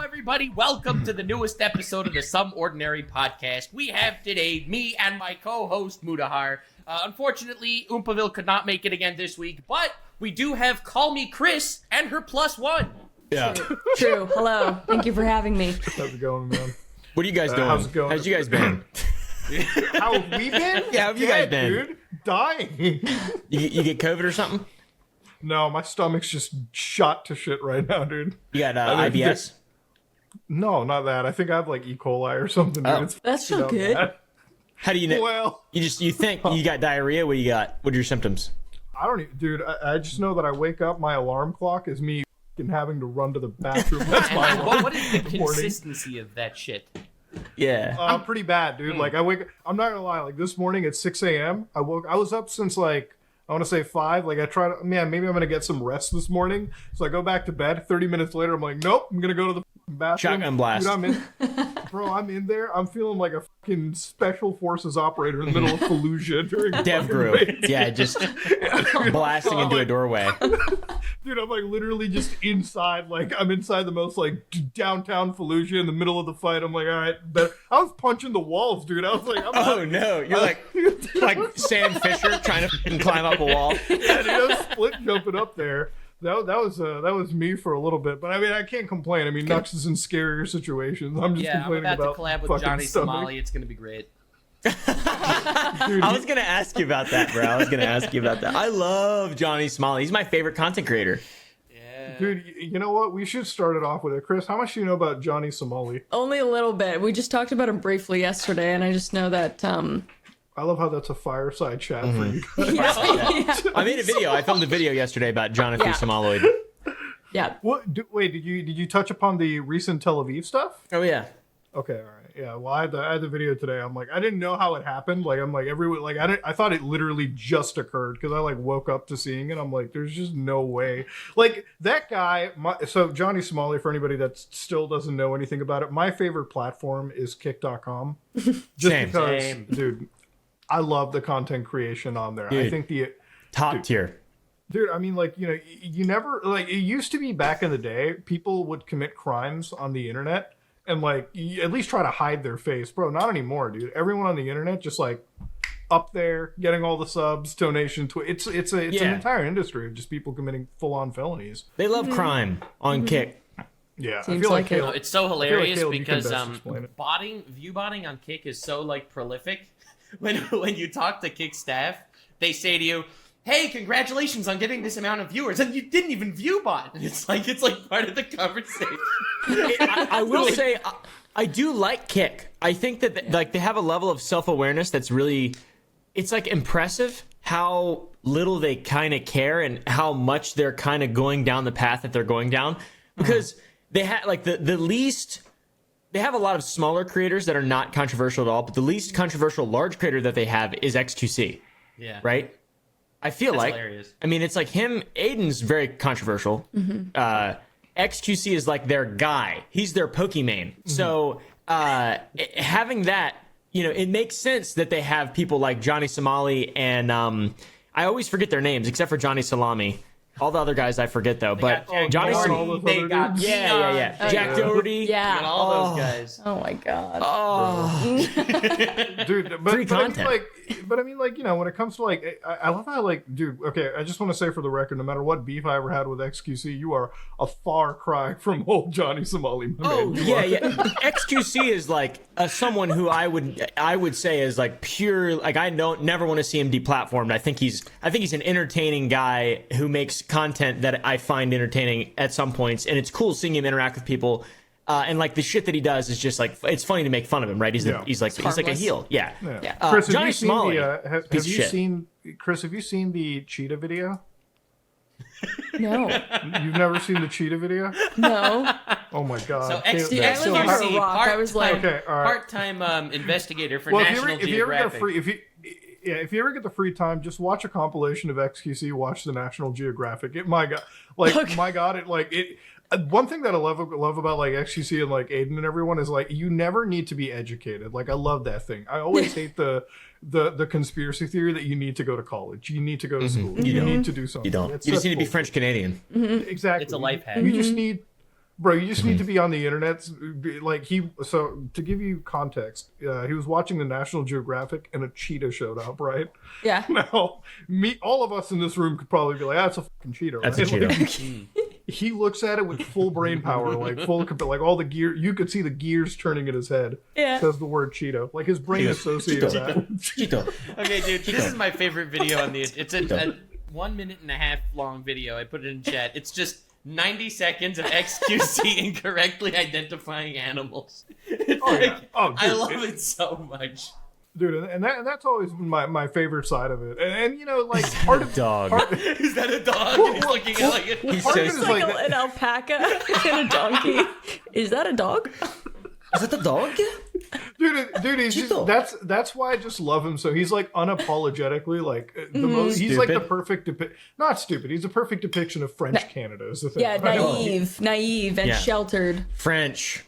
Everybody, welcome to the newest episode of the Some Ordinary Podcast. We have today me and my co-host Mudahar. Unfortunately, Oompaville could not make it again this week, but we do have Kallmekris and her +1. Yeah. True. Hello. Thank you for having me. How's it going, man? What are you guys doing? How's it going? How's you guys been? How have we been? Yeah, how have you guys been? Dude, dying. You get COVID or something? No, my stomach's just shot to shit right now, dude. You got I think IBS? No, not that. I think I have like E. coli or something. Dude. Oh. It's That's fucking so good. bad. How do you know? Well, You think you got diarrhea? What do you got? What are your symptoms? I don't even, dude. I just know that I wake up, my alarm clock is me fucking having to run to the bathroom. That's my And alarm what is the in the morning. consistency of that shit? Yeah. Pretty bad, dude. Like I wake. I'm not gonna lie. Like this morning at 6 a.m. I was up since like I want to say 5. Like I try to. Man, maybe I'm gonna get some rest this morning. So I go back to bed. 30 minutes later, I'm like, nope. I'm gonna go to the bathroom. Shotgun blast. Dude, I'm in. Bro, I'm in there. I'm feeling like a fucking special forces operator in the middle of Fallujah during Dev fucking group. raids. Yeah, just blasting into a doorway. Dude, I'm like literally just inside. Like I'm inside the most like downtown Fallujah in the middle of the fight. I'm like, all right, but I was punching the walls, dude. I was like, Oh no, you're like Sam Fisher trying to fucking climb up a wall. Yeah, dude, I was split jumping up there. That was me for a little bit, but I mean I can't complain. I mean Nux is in scarier situations. I'm just Yeah, I'm complaining about about to collab with fucking Johnny stomach. Somali. It's gonna be great. Dude, I was gonna ask you about that, bro. I love Johnny Smalley. He's my favorite content creator. Yeah. dude, you know what? We should start it off with it. Chris, how much do you know about Johnny Somali? Only a little bit. We just talked about him briefly yesterday, and I just know that. I love how that's a fireside chat for you guys. Yeah. I made a video. I filmed a video yesterday about Jonathan Yeah. Somaloid. Yeah. Wait, did you touch upon the recent Tel Aviv stuff? Oh yeah. Okay, all right. Yeah, well, I had the video today. I'm like, I didn't know how it happened. Like, I'm like, I thought it literally just occurred because I like woke up to seeing it. I'm like, there's just no way. Like that guy. So Johnny Somali, for anybody that still doesn't know anything about it, my favorite platform is Kick.com. Just Same. because, Same. dude, I love the content creation on there. Dude. I think Top tier. Dude, I mean, like, you know, you never, like, it used to be back in the day, people would commit crimes on the internet and, like, at least try to hide their face. Bro, not anymore, dude. Everyone on the internet just, like, up there, getting all the subs, donation. It's an entire industry of just people committing full-on felonies. They love crime on Kick. Yeah, Seems I feel like, like it. Caleb, It's so I feel like hilarious Caleb, you can because best explain it. view botting on Kick is so like prolific. When you talk to Kick staff, they say to you, "Hey, congratulations on getting this amount of viewers," and you didn't even view bot. And it's like part of the conversation. I will say, I do like Kick. I think that like they have a level of self-awareness that's really, it's like impressive how little they kind of care and how much they're kind of going down the path that they're going down, because they have like the least. They have a lot of smaller creators that are not controversial at all, but the least controversial large creator that they have is X2C, Yeah. right? I feel That's like, hilarious. I mean, it's like him. Aiden's very controversial. XQC is like their guy. He's their Pokemon. So having that, you know, it makes sense that they have people like Johnny Somali and I always forget their names except for Johnny Salami. All the other guys I forget though, but Jack Johnny Doherty, all those they other got dudes? yeah. Jack Doherty. Yeah. and all those guys. Oh my god. Dude, Free but I mean, content. like, you know, when it comes to like, I love how like, dude. Okay, I just want to say for the record, no matter what beef I ever had with XQC, you are a far cry from old Johnny Somali. My Oh man. You yeah, are. yeah. XQC is like someone who I would say is like pure. Like I don't never want to see him deplatformed. I think he's an entertaining guy who makes content that I find entertaining at some points, and it's cool seeing him interact with people. And like the shit that he does is just like it's funny to make fun of him, right? He's Yeah. he's like a harmless. heel, yeah. Yeah. Chris, have Johnny you seen Smalley, the, have piece of you shit. seen Chris? Have you seen the cheetah video? No. You've never seen the cheetah video? No. Oh my god! So Dude, I live under a rock. I was like, Okay, all right. part-time investigator for Well, National if you ever get a Geographic. free, if you ever get the free time, just watch a compilation of XQC. Watch the National Geographic. My god, it. One thing that I love about like XQC and like Aiden and everyone is like you never need to be educated. Like I love that thing. I always hate the conspiracy theory that you need to go to college, you need to go to school, you don't. need to do something. You don't. It's You just such need to be bullshit. French Canadian. Exactly. It's a life hack. You just need. Bro, you just need to be on the internet. Like so to give you context, he was watching the National Geographic and a cheetah showed up, right? Yeah. Now, all of us in this room could probably be like, "That's a fucking cheetah." Right? That's a cheetah. He looks at it with full brain power, like all the gear. You could see the gears turning in his head. Yeah. Says the word cheetah. Like his brain associates that. Cheetah. Okay, dude, this is my favorite video on the. It's a 1 minute and a half long video. I put it in chat. It's just 90 seconds of XQC incorrectly identifying animals. It's I love it so much. Dude, and that's always been my favorite side of it. And you know, like part of Dog. Is that a dog? And he's looking at like He's part so of it is Like like an alpaca and a donkey. Is that a dog? Is that the dog? dude, he's just, that's why I just love him. So he's like unapologetically like the most. He's like the perfect not stupid. He's a perfect depiction of French Canada. Is the thing. Yeah, naive and Yeah. sheltered. French.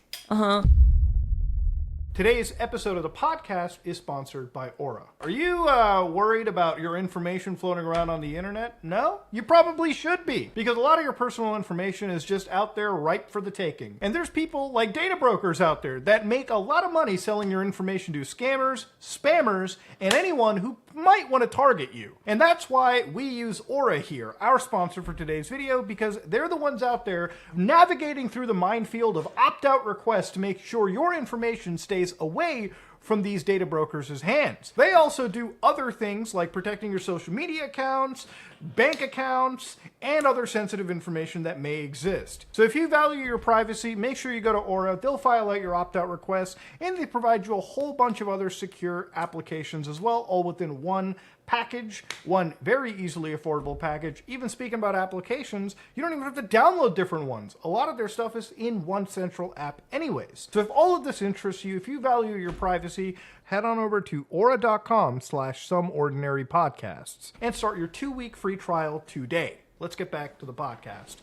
Today's episode of the podcast is sponsored by Aura. Are you worried about your information floating around on the internet? No? You probably should be, because a lot of your personal information is just out there ripe for the taking. And there's people like data brokers out there that make a lot of money selling your information to scammers, spammers, and anyone who might want to target you. And that's why we use Aura here, our sponsor for today's video, because they're the ones out there navigating through the minefield of opt-out requests to make sure your information stays away from these data brokers' hands. They also do other things like protecting your social media accounts, bank accounts, and other sensitive information that may exist. So if you value your privacy, make sure you go to Aura. They'll file out your opt-out requests, and they provide you a whole bunch of other secure applications as well, all within one package, one very easily affordable package. Even speaking about applications, you don't even have to download different ones. A lot of their stuff is in one central app anyways. So if all of this interests you, if you value your privacy, head on over to aura.com/someordinarypodcasts and start your 2-week free trial today. Let's get back to the podcast.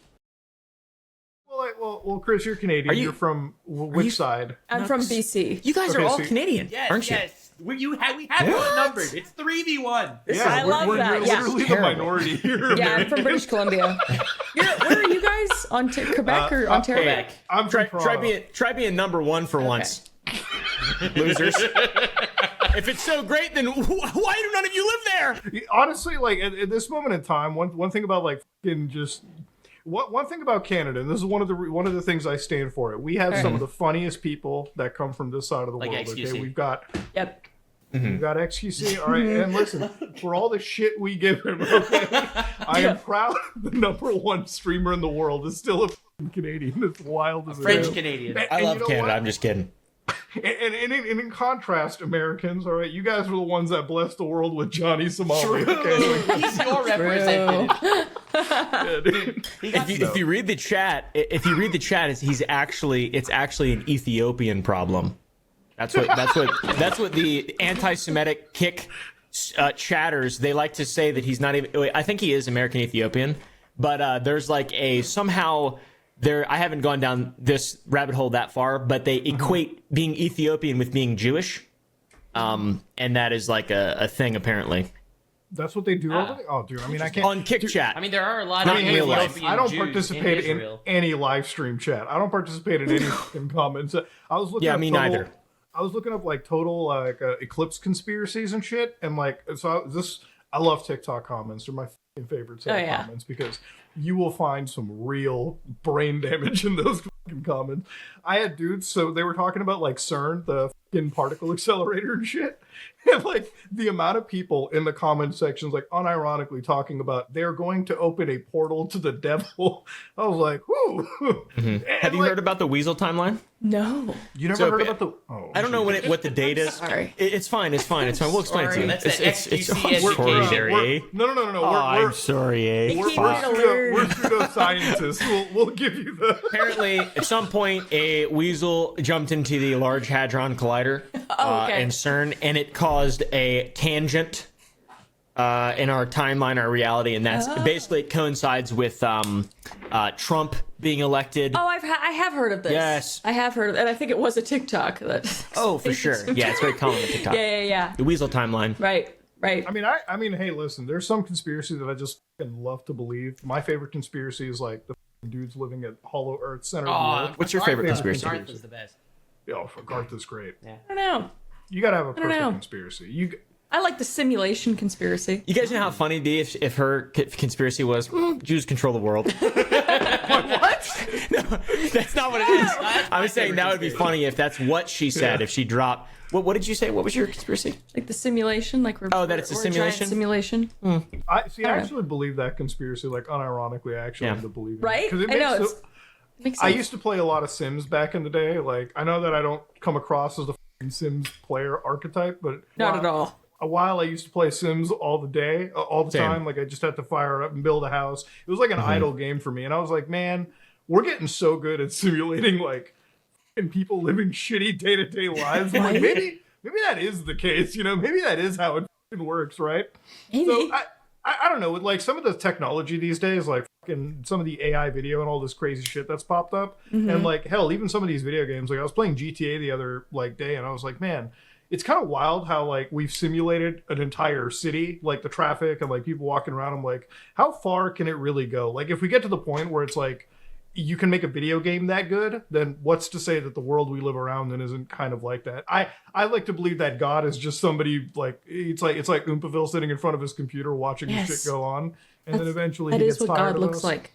Well, Chris, you're Canadian. You're from which side? I'm from BC. You guys are Okay, all so- Canadian, aren't you? Yes. We have it outnumbered. It's 3v1. I love that. You're Yeah. literally the terrible. minority here. Yeah, I'm from British Columbia. Where are you guys? Quebec or Ontario? Quebec. I'm from Try being number one for once. Losers. If it's so great, then why do none of you live there? Honestly, like at this moment in time, one thing about like fucking just one thing about Canada, and this is one of the things I stand for. We have some of the funniest people that come from this side of the Like world. XQC. Okay, we've got Yep. XQC. All right, and listen, for all the shit we give him, okay, I am proud the #1 streamer in the world is still a fucking Canadian. It's wild as French it is. Canadian. I And love you know Canada. what? I'm just kidding. And in contrast, Americans, all right, you guys were the ones that blessed the world with Johnny Somali. Okay, like, He's your representative. yeah, dude. If you read the chat, it's actually an Ethiopian problem. That's what the anti-Semitic kick chatters, they like to say that he's not even. Wait, I think he is American Ethiopian, but there's like a somehow. I haven't gone down this rabbit hole that far, but they equate being Ethiopian with being Jewish, and that is like a thing apparently. That's what they do over there? Oh, dude, I mean, I can't. On Kick Chat. I mean, there are a lot Not of in real life. Ethiopian I don't Jews participate in Israel. any live stream chat. I don't participate in any fucking comments. I was looking Yeah, up me total, neither. I was looking up like total like eclipse conspiracies and shit, and like I love TikTok comments. They're my fucking favorite set of comments because you will find some real brain damage in those fucking comments. I had dudes, so they were talking about like CERN, the fucking particle accelerator and shit. And like the amount of people in the comment sections, like unironically talking about they're going to open a portal to the devil. I was like, whoo. Have you heard about the Weasel timeline? No. You never So, heard about the? Oh, I don't know what the date is. Sorry. It's fine. We'll explain it to you. That's the It's XQC sorry, eh? No. I'm sorry, eh? Keyword alert. We're pseudoscientists. We'll give you the. Apparently, at some point, a weasel jumped into the Large Hadron Collider okay. in CERN, and it caused a tangent in our timeline, our reality, and that's basically it coincides with Trump being elected. Oh, I have heard of this. Yes. I have heard of it. And I think it was a TikTok. Oh, for sure. Yeah, it's very common on TikTok. Yeah. The Weasel timeline. Right. I mean, hey, listen. There's some conspiracy that I just fucking love to believe. My favorite conspiracy is like the dudes living at Hollow Earth Center. Oh, What's your favorite Garth conspiracy? Garth is the best. Oh, Garth is great. I don't know. You gotta have a don't perfect know. conspiracy. I like the simulation conspiracy. You guys know how funny it'd be if her conspiracy was Jews control the world. What? No, that's not what it is. I was saying that would be funny if that's what she said. If she dropped. What did you say? What was your conspiracy? Like the simulation, like that it's a giant simulation? simulation, I actually believe that conspiracy. Like unironically, I actually end up believing it. right? Because it I know. makes It makes I sense. used to play a lot of Sims back in the day. Like, I know that I don't come across as the f***ing Sims player archetype, but Not at all. a while I used to play Sims all the Same. time. Like, I just had to fire it up and build a house. It was like an idle game for me, and I was like, man, we're getting so good at simulating like f***ing people living shitty day-to-day lives. I'm like, maybe that is the case. You know, maybe that is how it f***ing works, right? Maybe. So I don't know, with like some of the technology these days, like fucking some of the AI video and all this crazy shit that's popped up, and like hell, even some of these video games. Like I was playing GTA the other like day, and I was like, man, it's kind of wild how like we've simulated an entire city, like the traffic and like people walking around. I'm like, how far can it really go? Like if we get to the point where it's like you can make a video game that good, then what's to say that the world we live around in isn't kind of like that? I like to believe that God is just somebody like it's like Oompaville sitting in front of his computer watching this shit go on, and then eventually That he is gets what tired God of looks us. like.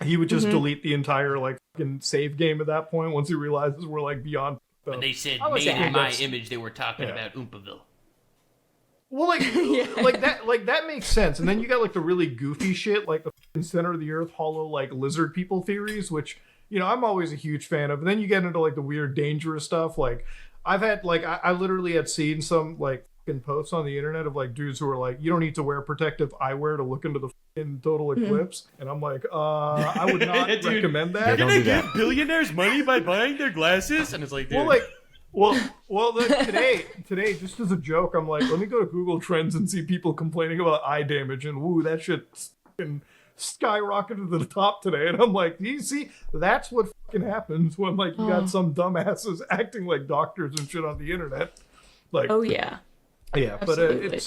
He would just delete the entire like fucking save game at that point once he realizes we're like beyond. When they said I like made to in think my that's- image, they were talking about Oompaville. Well, like that makes sense. And then you got like the really goofy shit, like the fucking center of the earth hollow like lizard people theories, which I'm always a huge fan of. And then you get into like the weird dangerous stuff. Like I've had like I literally had seen some like fucking posts on the internet of like dudes who are like, you don't need to wear protective eyewear to look into the fucking total eclipse. And I'm like, I would not recommend that. Don't do that. Billionaires money by buying their glasses? And it's like, dude. Today, just as a joke, I'm like, let me go to Google Trends and see people complaining about eye damage, and woo, that shit fucking skyrocketed to the top today. And I'm like, you see, that's what fucking happens when like you got some dumbasses acting like doctors and shit on the internet. Like, Oh yeah. yeah, but absolutely.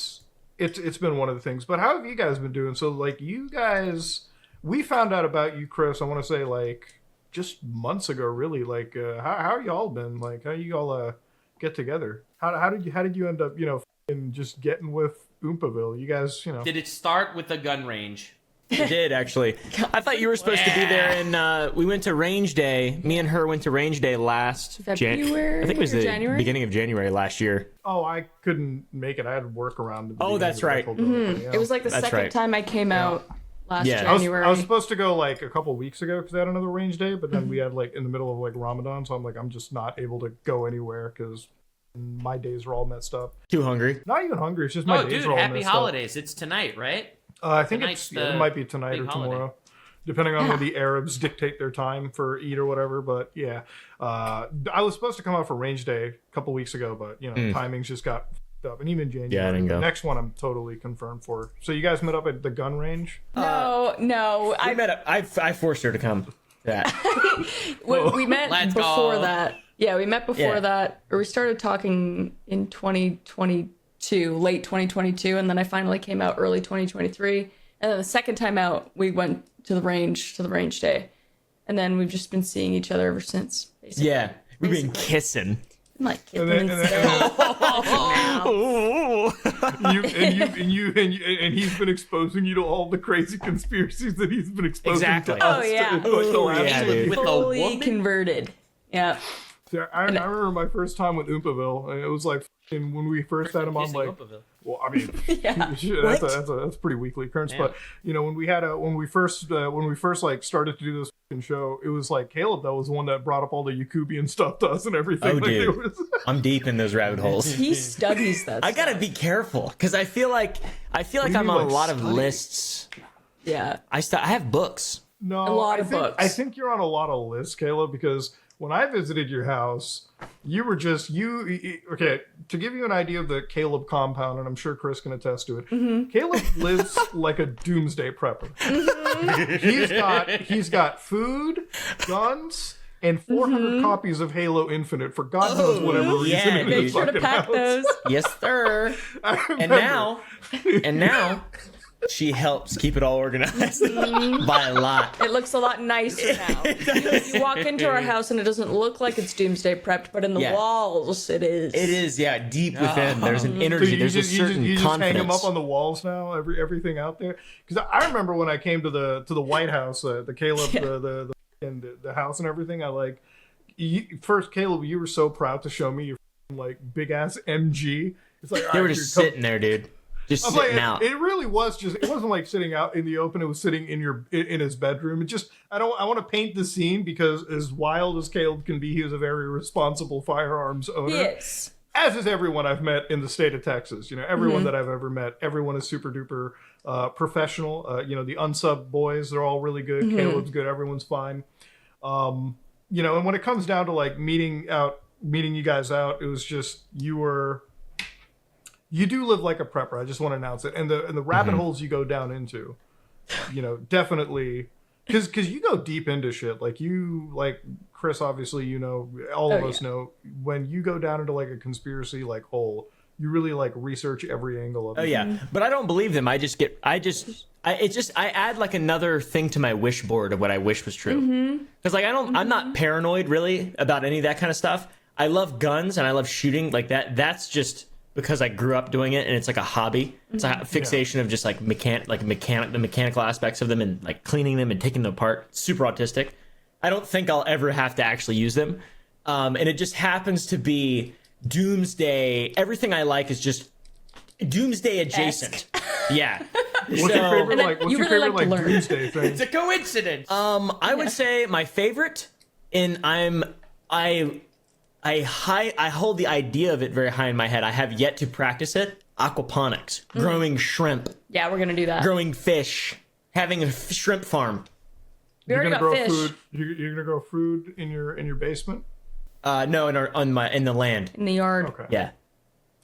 it's been one of the things. But how have you guys been doing? So like, you guys, we found out about you, Chris. I want to say like just months ago, really. Like, how y'all been? Like, how you all get together? How did you end up, fucking just getting with Oompaville? You guys, Did it start with a gun range? It did, actually. I thought you were supposed to be there, and we went to Range Day. Me and her went to Range Day last February I think it was or the January? beginning of January last year. Oh, I couldn't make it. I had work around. At the Oh, beginning that's of right. April, yeah. It was like the That's second right. time I came out last Yeah. January. I was supposed to go like a couple weeks ago because I had another range day, but then we had like in the middle of like Ramadan, so I'm like, I'm just not able to go anywhere because my days are all messed up. Too hungry. Not even hungry. It's just my Oh, days dude, are all happy messed holidays. It's tonight, right? up. I think Tonight's it the might be tonight big or tomorrow, holiday. depending on when the Arabs dictate their time for Eid or whatever. But yeah, I was supposed to come out for range day a couple weeks ago, but timings just got f***ed up, and even January. Yeah, I didn't go. The next one I'm totally confirmed for. So you guys met up at the gun range? No, I met up. I forced her to come. That. we met Let's before go. that. Yeah, we met before Yeah. that, or we started talking in 2022, late 2022, and then I finally came out early 2023. And then the second time out, we went to the range day, and then we've just been seeing each other ever since. Basically. Yeah. We've been Basically. kissing. I'm like And kissing then- and stuff. And he's been exposing you to all the crazy conspiracies that he's been exposing Exactly. to us. Oh, yeah. like, the last yeah, few dude. With a Fully woman? converted. Yeah. So I remember my first time with Oompaville, and it was like fucking when we first had him on. Kissing Like, Oompaville. well, I mean, Yeah. shit, that's a pretty weekly occurrence. Yeah. But when we first like started to do this fucking show, it was like Caleb that was the one that brought up all the Yakubian stuff to us and everything. Oh, like, dude. there was- I'm deep in those rabbit holes. He studies that. I gotta stuff. be careful because I feel like do I'm you on mean, a like, lot of study? lists. Yeah. I have books. No, A lot I of think, books. I think you're on a lot of lists, Caleb, because when I visited your house, you were just okay, to give you an idea of the Caleb compound, and I'm sure Chris can attest to it. Mm-hmm. Caleb lives like a doomsday prepper. He's got food, guns, and 400 copies of Halo Infinite for God knows whatever reason. yeah, in dude. his Make sure to fucking pack house. those. Yes, sir. I And remember. now, She helps keep it all organized by a lot. It looks a lot nicer now. You walk into our house and it doesn't look like it's Doomsday prepped, but in the walls, it is. It is, yeah, deep within. There's an energy. So There's a certain you just hang them confidence. up on the walls now. Everything out there. Because I remember when I came to the White House, the Caleb, the house and everything. I like first, Caleb. You were so proud to show me your like big ass MG. It's like They were just sitting there, dude. Just sitting out. It really was just. It wasn't like sitting out in the open. It was sitting in his bedroom. It just. I want to paint the scene because as wild as Caleb can be, he was a very responsible firearms owner. Yes. As is everyone I've met in the state of Texas. You know, everyone that I've ever met, everyone is super duper professional. You know, the unsub boys, they're all really good. Caleb's good. Everyone's fine. You know, and when it comes down to like meeting you guys out, it was just you do live like a prepper. I just want to announce it. And the rabbit holes you go down into, you know, definitely because you go deep into shit. Like Chris, obviously, you know, all of us know when you go down into like a conspiracy like hole, you really like research every angle of it. Oh yeah, but I don't believe them. I add like another thing to my wish board of what I wish was true. Because like I'm not paranoid really about any of that kind of stuff. I love guns and I love shooting like that. That's just because I grew up doing it and it's like a hobby. It's a fixation of just like the mechanical aspects of them and like cleaning them and taking them apart. Super autistic. I don't think I'll ever have to actually use them. And it just happens to be Doomsday. Everything I like is just Doomsday adjacent. Yeah. What's your favorite Doomsday thing? It's a coincidence. I would say my favorite, and I hold the idea of it very high in my head. I have yet to practice it. Aquaponics, growing shrimp, Yeah, we're gonna do that. growing fish, having a shrimp farm. We You're already gonna got grow fish food. You're gonna grow food in your basement. No, in the land. in the yard. Okay.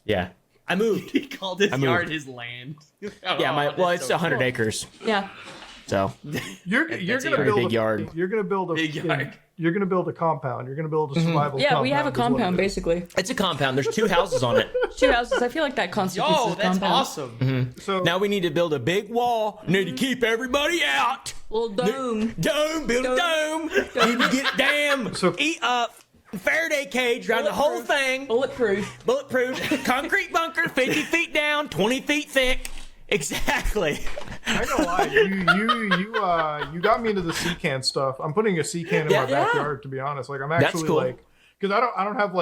Yeah. I moved. He called his moved. yard his land. Yeah, it's 100 acres. Yeah. So You're That's gonna a build big yard. You're gonna build a Big yard. You're gonna build a compound. You're gonna build a survival. Yeah, we have a compound, is what compound it is. basically. it's a compound. There's 2 houses on it. 2 houses. I feel like that constitutes Yo, a that's compound. awesome. So Now we need to build a big wall. Need to keep everybody out. Little dome. Build a dome. Need to get dam. So- Eat up. Faraday cage around the whole thing. Bulletproof. Bulletproof. Concrete bunker, 50 feet down, 20 feet thick. Exactly. I know why you got me into the sea can stuff. I'm putting a sea can in my backyard. To be honest, like I'm actually cool. like. Because I don't have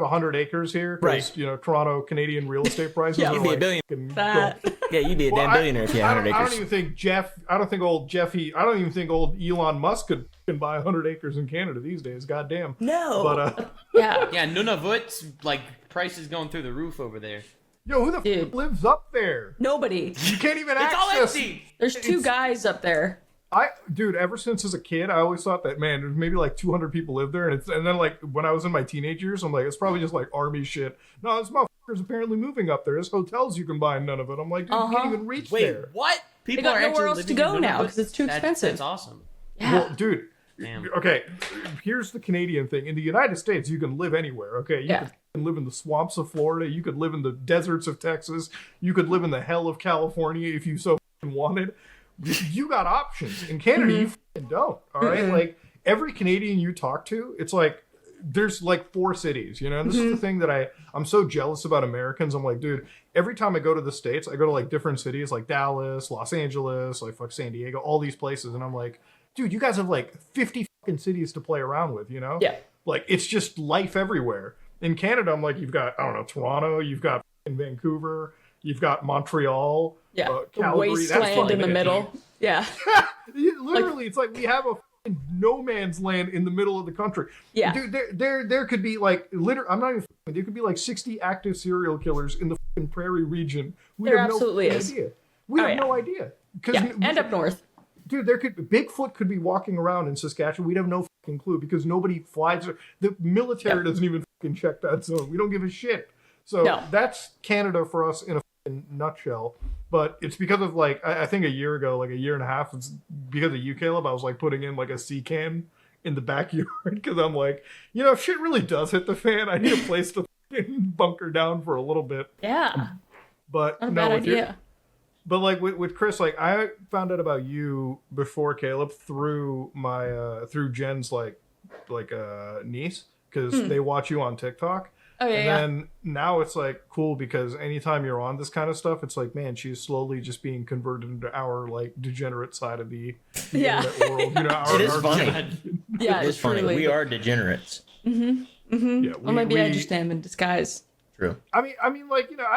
100 acres here. 'Cause, Right. You know, Toronto Canadian real estate prices. Yeah, are you'd be a like billion. fucking That. Yeah, you'd be a damn billionaire if you had 100 I acres. don't even think I don't even think old Elon Musk could buy 100 acres in Canada these days. Goddamn. No. But Yeah. Yeah, Nunavut's like price is going through the roof over there. yo, who the Dude. f lives up there? Nobody. You can't even It's all access. empty. There's 2 guys up there. Dude, ever since as a kid, I always thought that, man, there's maybe like 200 people live there, and then like when I was in my teenage years, I'm like, it's probably just like army shit. No, this motherfucker's apparently moving up there. There's hotels you can buy in Nunavut. I'm like, dude, you can't even reach Wait, there. what? People got are nowhere actually else to living go in now Nunavut? 'cause it's too expensive. That's awesome. Yeah. Well, dude, Damn. okay, here's the Canadian thing. In the United States, you can live anywhere, okay? You can live in the swamps of Florida. You could live in the deserts of Texas. You could live in the hell of California if you so wanted. You got options. In Canada, you don't, all right? Like, every Canadian you talk to, it's like, there's like 4 cities, you know? And this is the thing that I'm so jealous about Americans. I'm like, dude, every time I go to the States, I go to like different cities like Dallas, Los Angeles, like fuck San Diego, all these places. And I'm like, dude, you guys have like 50 fucking cities to play around with, you know? Yeah. Like, it's just life everywhere. In Canada, I'm like, you've got, I don't know, Toronto, you've got fucking Vancouver, you've got Montreal, Yeah. The Calgary. wasteland in the middle. Yeah. Literally, it's like we have a fucking no man's land in the middle of the country. Yeah. Dude, there could be like, I'm not even fucking, there could be like 60 active serial killers in the fucking prairie region. We There have absolutely no is. idea. We Oh, have yeah. no idea. Yeah. And up north. Dude, Bigfoot could be walking around in Saskatchewan. We'd have no fucking clue because nobody flies. The military doesn't even fucking check that zone. We don't give a shit. So No. that's Canada for us in a fucking nutshell. But it's because of like, I think a year ago, like a year and a half, it's because of you, Caleb, I was like putting in like a sea can in the backyard because I'm like, you know, if shit really does hit the fan, I need a place to fucking bunker down for a little bit. Yeah. But Not a no, bad if you're- idea. But like with Chris, like I found out about you before Caleb through my through Jen's like niece, because they watch you on TikTok. Oh yeah. And Yeah. then now it's like cool because anytime you're on this kind of stuff, it's like, man, she's slowly just being converted into our like degenerate side of the Yeah. internet world. You know, our, It is our- funny. Yeah, It's funny. truly. We are degenerates. Yeah, Or maybe I just am in disguise. True. I mean, like, you know,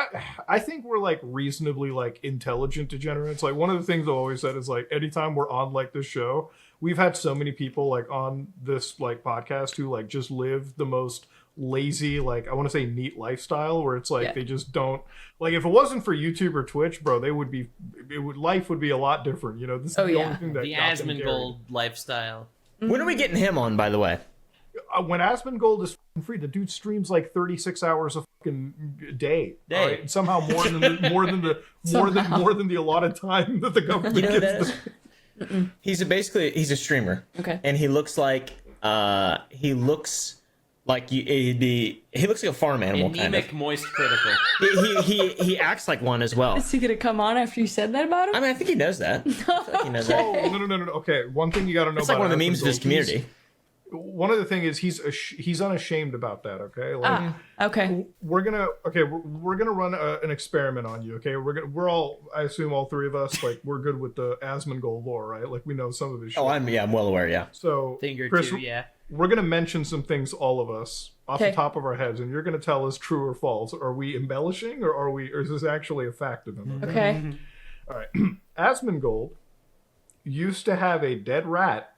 I think we're like reasonably like intelligent degenerates. Like one of the things I've always said is like anytime we're on like this show, we've had so many people like on this like podcast who like just live the most lazy, like I want to say neat lifestyle where it's like Yeah. they just don't like if it wasn't for YouTube or Twitch, bro, life would be a lot different. You know, this is Oh, the yeah. only thing that The got them carried. Asmongold lifestyle. When are we getting him on, by the way? When Asmongold is fucking free, the dude streams like 36 hours a fucking day. Day. All right? And somehow more than the allotted time that the government You know who gives that them. is? He's a streamer. Okay. And he looks like he looks like a farm animal kind Anemic, of. moist, critical. He acts like one as well. Is he gonna come on after you said that about him? I mean, I think he knows that. I feel like he knows that. Oh, no. Okay, one thing you got to know It's about like one of the memes of his Asmongold, community. One of the thing is he's unashamed about that. Okay, like Okay. we're gonna run an experiment on you. Okay, we're all, I assume all three of us, like we're good with the Asmongold lore, right? Like we know some of his shit. Oh, I'm well aware. Yeah. So Thing or Chris, two, yeah. we're gonna mention some things, all of us, off the Okay. top of our heads, and you're gonna tell us true or false. Are we embellishing, or is this actually a fact of him? Okay. All right. Asmongold used to have a dead rat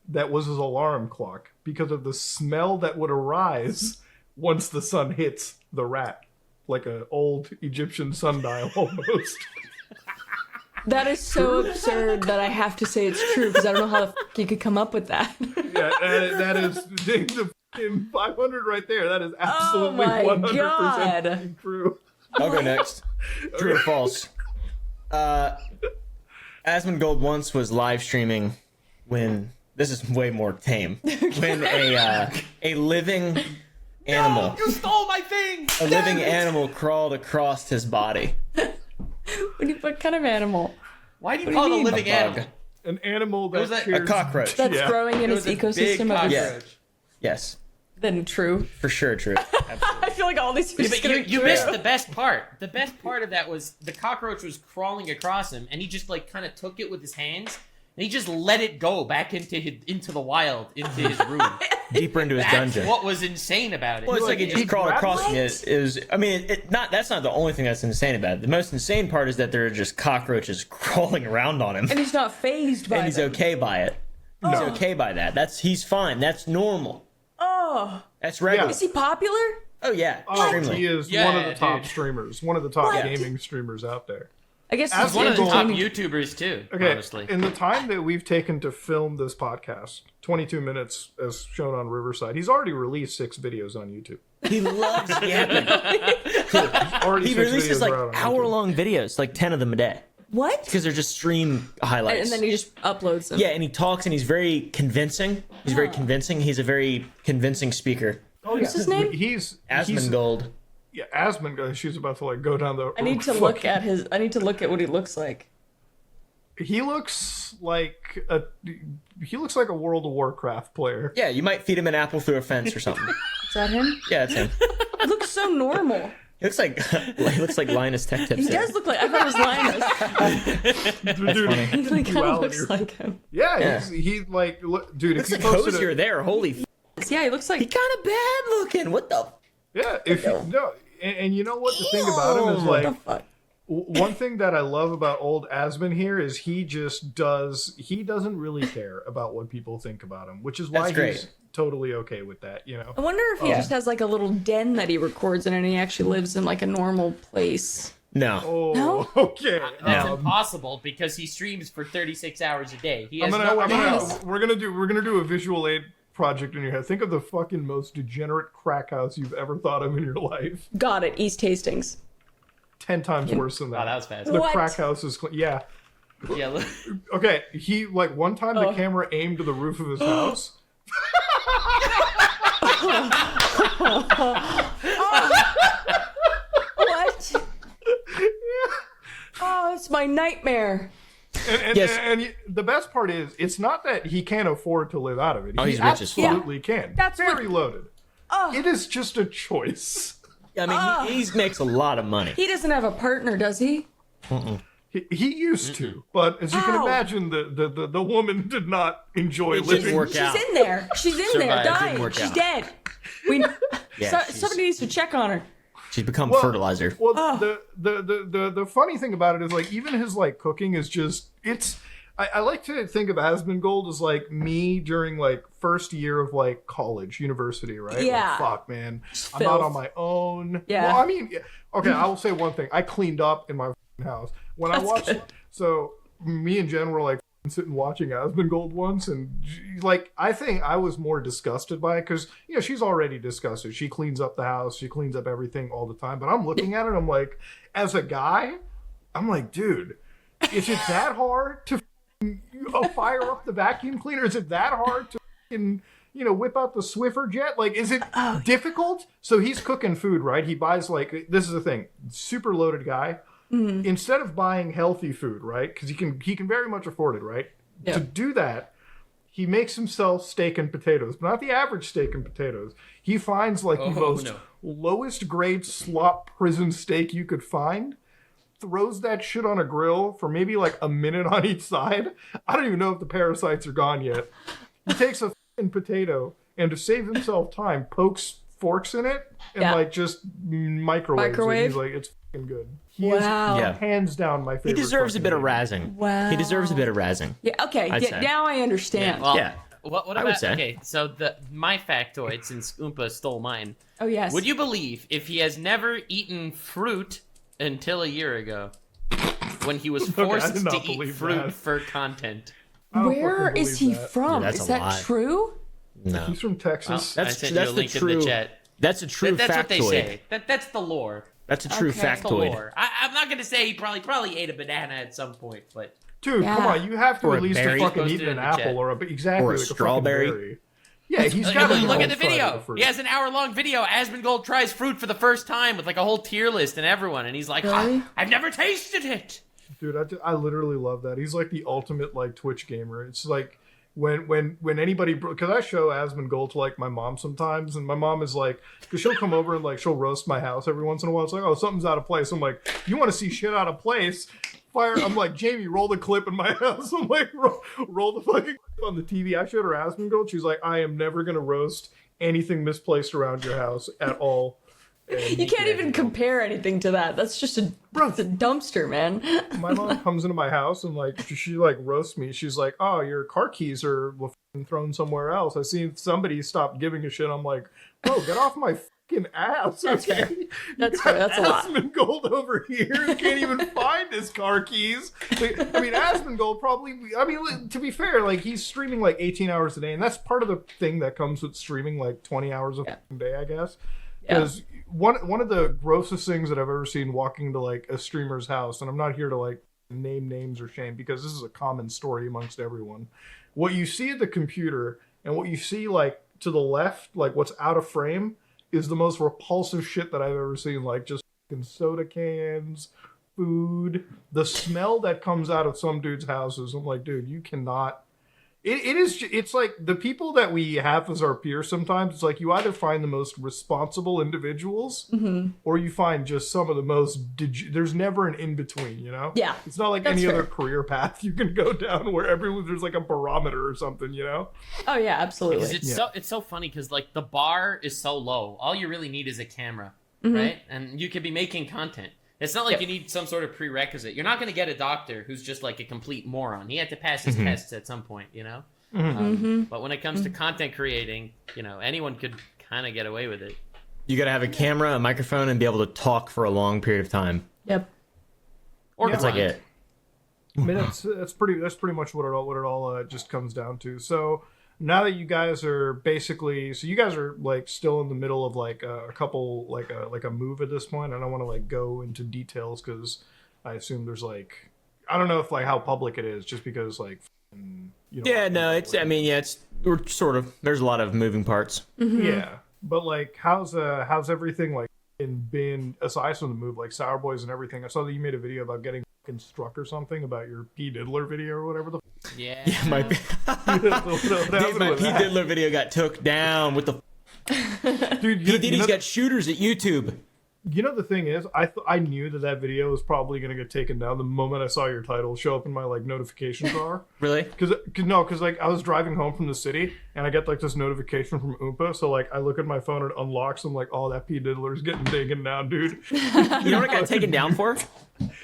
that was his alarm clock because of the smell that would arise once the sun hits the rat, like an old Egyptian sundial almost. That is so absurd that I have to say it's true because I don't know how the fuck you could come up with that. Yeah, that is the fucking 500 right there. That is absolutely my 100% God. fucking true. I'll go next. True or false? Asmongold once was live streaming when this is way more tame. When a living animal, You stole my thing! a living animal crawled across his body. What kind of animal? Why do you What do call you it a mean? living A bug. animal? An animal was that a cares. cockroach. That's Yeah. growing in It its was a big ecosystem of cockroach. Yeah. Yes, Then true. for sure, true. I feel like all these are Yeah, just but gonna you be missed true. the best part. The best part of that was the cockroach was crawling across him, and he just like kind of took it with his hands, and he just let it go back into the wild, into his room. Deeper into his That's dungeon. what was insane about it. Well, it's like it just crawled across What? me. I mean, that's not the only thing that's insane about it. The most insane part is that there are just cockroaches crawling around on him, And he's not phased by and he's them. okay by it. He's okay by that. He's fine. That's normal. Oh. That's regular. Is he popular? Oh yeah, Oh, extremely. he is Yeah, one of the top dude. streamers, one of the top What? gaming streamers out there. I guess As he's One of the top entertaining. YouTubers too. Okay, Honestly, in the time that we've taken to film this podcast, 22 minutes as shown on Riverside, he's already released 6 videos on YouTube. He loves yapping. Already He 6 releases videos like are out on YouTube. hour-long videos, like 10 of them a day, What? because they're just stream highlights. And then he just uploads them. Yeah, and he talks, and he's very convincing. He's very convincing. He's a very convincing speaker. Oh, What's his name? He's Asmongold. Yeah, Asmongold. She's about to like go down the. I need to look at his. I need to look at what he looks like. He looks like a. He looks like a World of Warcraft player. Yeah, you might feed him an apple through a fence or something. Is that him? Yeah, that's him. He looks so normal. He looks like Linus Tech Tips. He does look like. I thought it was Linus. Dude, funny. He like, kind of duality. looks like him. Yeah, Yeah. he like look, dude. Looks if like you posted Hosier a, there. Holy f***. Yeah, he looks like. He kind of bad looking. What the? yeah, if you no, and you know what the thing about him is Ew. like. What the fuck? One thing that I love about old Asmon here is he doesn't really care about what people think about him, which is why That's great. he's totally okay with that, you know. I wonder if he Yeah. just has like a little den that he records in, and he actually lives in like a normal place. No. Oh, No? okay. that's impossible because he streams for 36 hours a day. He has nowhere to go. We're gonna do a visual aid project in your head. Think of the fucking most degenerate crack house you've ever thought of in your life. Got it. East Hastings. 10 times worse than that. Wow, that was fast. The What? crack house is yeah. Yeah, look. Okay, he like one time the camera aimed to the roof of his house. What? Oh, it's my nightmare. And, Yes. and the best part is, it's not that he can't afford to live out of it. Oh, He he's rich as fuck. absolutely can. That's very what- loaded. It is just a choice. I mean, he makes a lot of money. He doesn't have a partner, does he? He used to, but as you can Ow. imagine, the woman did not enjoy It didn't living. work out. She's in there. She's in there, Survived. Didn't dying. work She's out. dead. We. Yeah, Somebody needs to check on her. She's become Well- fertilizer. Well, the funny thing about it is, like, even his like cooking is just it's. I like to think of Asmongold as like me during like first year of like college, university, right? Yeah. Like, fuck, man, I'm filth. not on my own. Yeah. Well, I mean, okay, I will say one thing. I cleaned up in my house when I watched. good. So me and Jen were like sitting watching Asmongold once, and like I think I was more disgusted by it because she's already disgusted. She cleans up the house, she cleans up everything all the time. But I'm looking at it, I'm like, as a guy, I'm like, dude, is it that hard to fire up the vacuum cleaner? Is it that hard to whip out the Swiffer jet? Like, is it difficult? So he's cooking food, right? He buys like, this is the thing, super loaded guy. Instead of buying healthy food, right? Because he can very much afford it, right? Yeah. To do that, he makes himself steak and potatoes, but not the average steak and potatoes. He finds like the most lowest grade slop prison steak you could find, throws that shit on a grill for maybe like a minute on each side. I don't even know if the parasites are gone yet. He takes a f***ing potato and, to save himself time, pokes forks in it and like just microwaves Microwave? it. He's like, it's f***ing good. He Wow. Yeah. is hands down my He favorite. deserves a fucking bit of eater. razzing. Wow. He deserves a bit of razzing. Yeah. Okay. I'd say. Now I understand. Well, Yeah. What I would about say. okay? So my factoid, since Oompa stole mine. Oh yes. Would you believe if he has never eaten fruit until a year ago, when he was I forced did not to eat believe fruit that. for content? I don't Where fucking is he believe that. from? Yeah, that's Is a that lie. true? No. He's from Texas. I That's sent that's you a the link in true. the chat. That's a true That's what they factoid. say. That's the lore. That's a true Okay. That's the factoid. lore. I'm not gonna say he probably ate a banana at some point, but Dude, Yeah. come on, you have to Or at a least berry. have fucking Posted eaten in an the chat. apple or exactly Or a like fucking strawberry. berry. Yeah, he's got to look at the video. He has an hour-long video. Asmongold tries fruit for the first time with like a whole tier list and everyone, and he's like, Really? I've never tasted it. Dude, I literally love that. He's like the ultimate like Twitch gamer. It's like when anybody, because I show Asmongold to like my mom sometimes, and my mom is like, because she'll come over and like she'll roast my house every once in a while. It's like, oh, something's out of place. I'm like, you want to see shit out of place? Fire! I'm like, Jamie, roll the clip in my house. I'm like, roll the fucking clip on the TV. I showed her Asmongold. She's like, I am never gonna roast anything misplaced around your house at all. And You can't even compare anything to that. That's just it's a dumpster, man. my mom comes into my house and like she like roasts me. She's like, "Oh, your car keys are thrown somewhere else. I seen somebody stopped giving a shit." I'm like, "Bro, get off my fucking ass!" That's okay? fair. That's fair. That's a lot. Asmongold over here can't even find his car keys. Like, I mean, Asmongold probably. I mean, to be fair, like he's streaming like 18 hours a day, and that's part of the thing that comes with streaming like 20 hours a fucking day, I guess. Because one of the grossest things that I've ever seen walking into like a streamer's house, and I'm not here to like name names or shame because this is a common story amongst everyone. What you see at the computer and what you see like to the left, like what's out of frame, is the most repulsive shit that I've ever seen. Like just fucking soda cans, food, the smell that comes out of some dudes' houses. I'm like, dude, you cannot. It's like the people that we have as our peers sometimes, it's like you either find the most responsible individuals or you find just some of the most, there's never an in-between, you know? Yeah, It's not like that's any fair. other career path you can go down where there's like a barometer or something, you know? Oh yeah, absolutely. It's so funny because like the bar is so low. All you really need is a camera, right? And you could be making content. It's not like you need some sort of prerequisite. You're not going to get a doctor who's just like a complete moron. He had to pass his tests at some point, you know? But when it comes to content creating, anyone could kind of get away with it. You got to have a camera, a microphone, and be able to talk for a long period of time. Yep. Or That's like grind. it. I mean, that's pretty much what it all just comes down to. So now that you guys are basically, so you guys are like still in the middle of like a couple like a move at this point. I don't want to like go into details because I assume there's like, I don't know if like how public it is, just because like Yeah, no, it's. I mean, yeah, it's. We're sort of. There's a lot of moving parts. yeah, but like how's everything like been aside from the move, like Sour Boys and everything? I saw that you made a video about getting fucking struck or something about your P Diddler video or whatever the. Yeah. My What my with P that? Diddler video got took down with the Dude, P Diddy's got shooters at YouTube. You know the thing is, I knew that video was probably gonna get taken down the moment I saw your title show up in my like notification bar. Really? Because like I was driving home from the city and I get like this notification from Oompa, so like I look at my phone and it unlocks. I'm like, oh, that P Diddler's getting taken down, dude. You know what it got taken down for?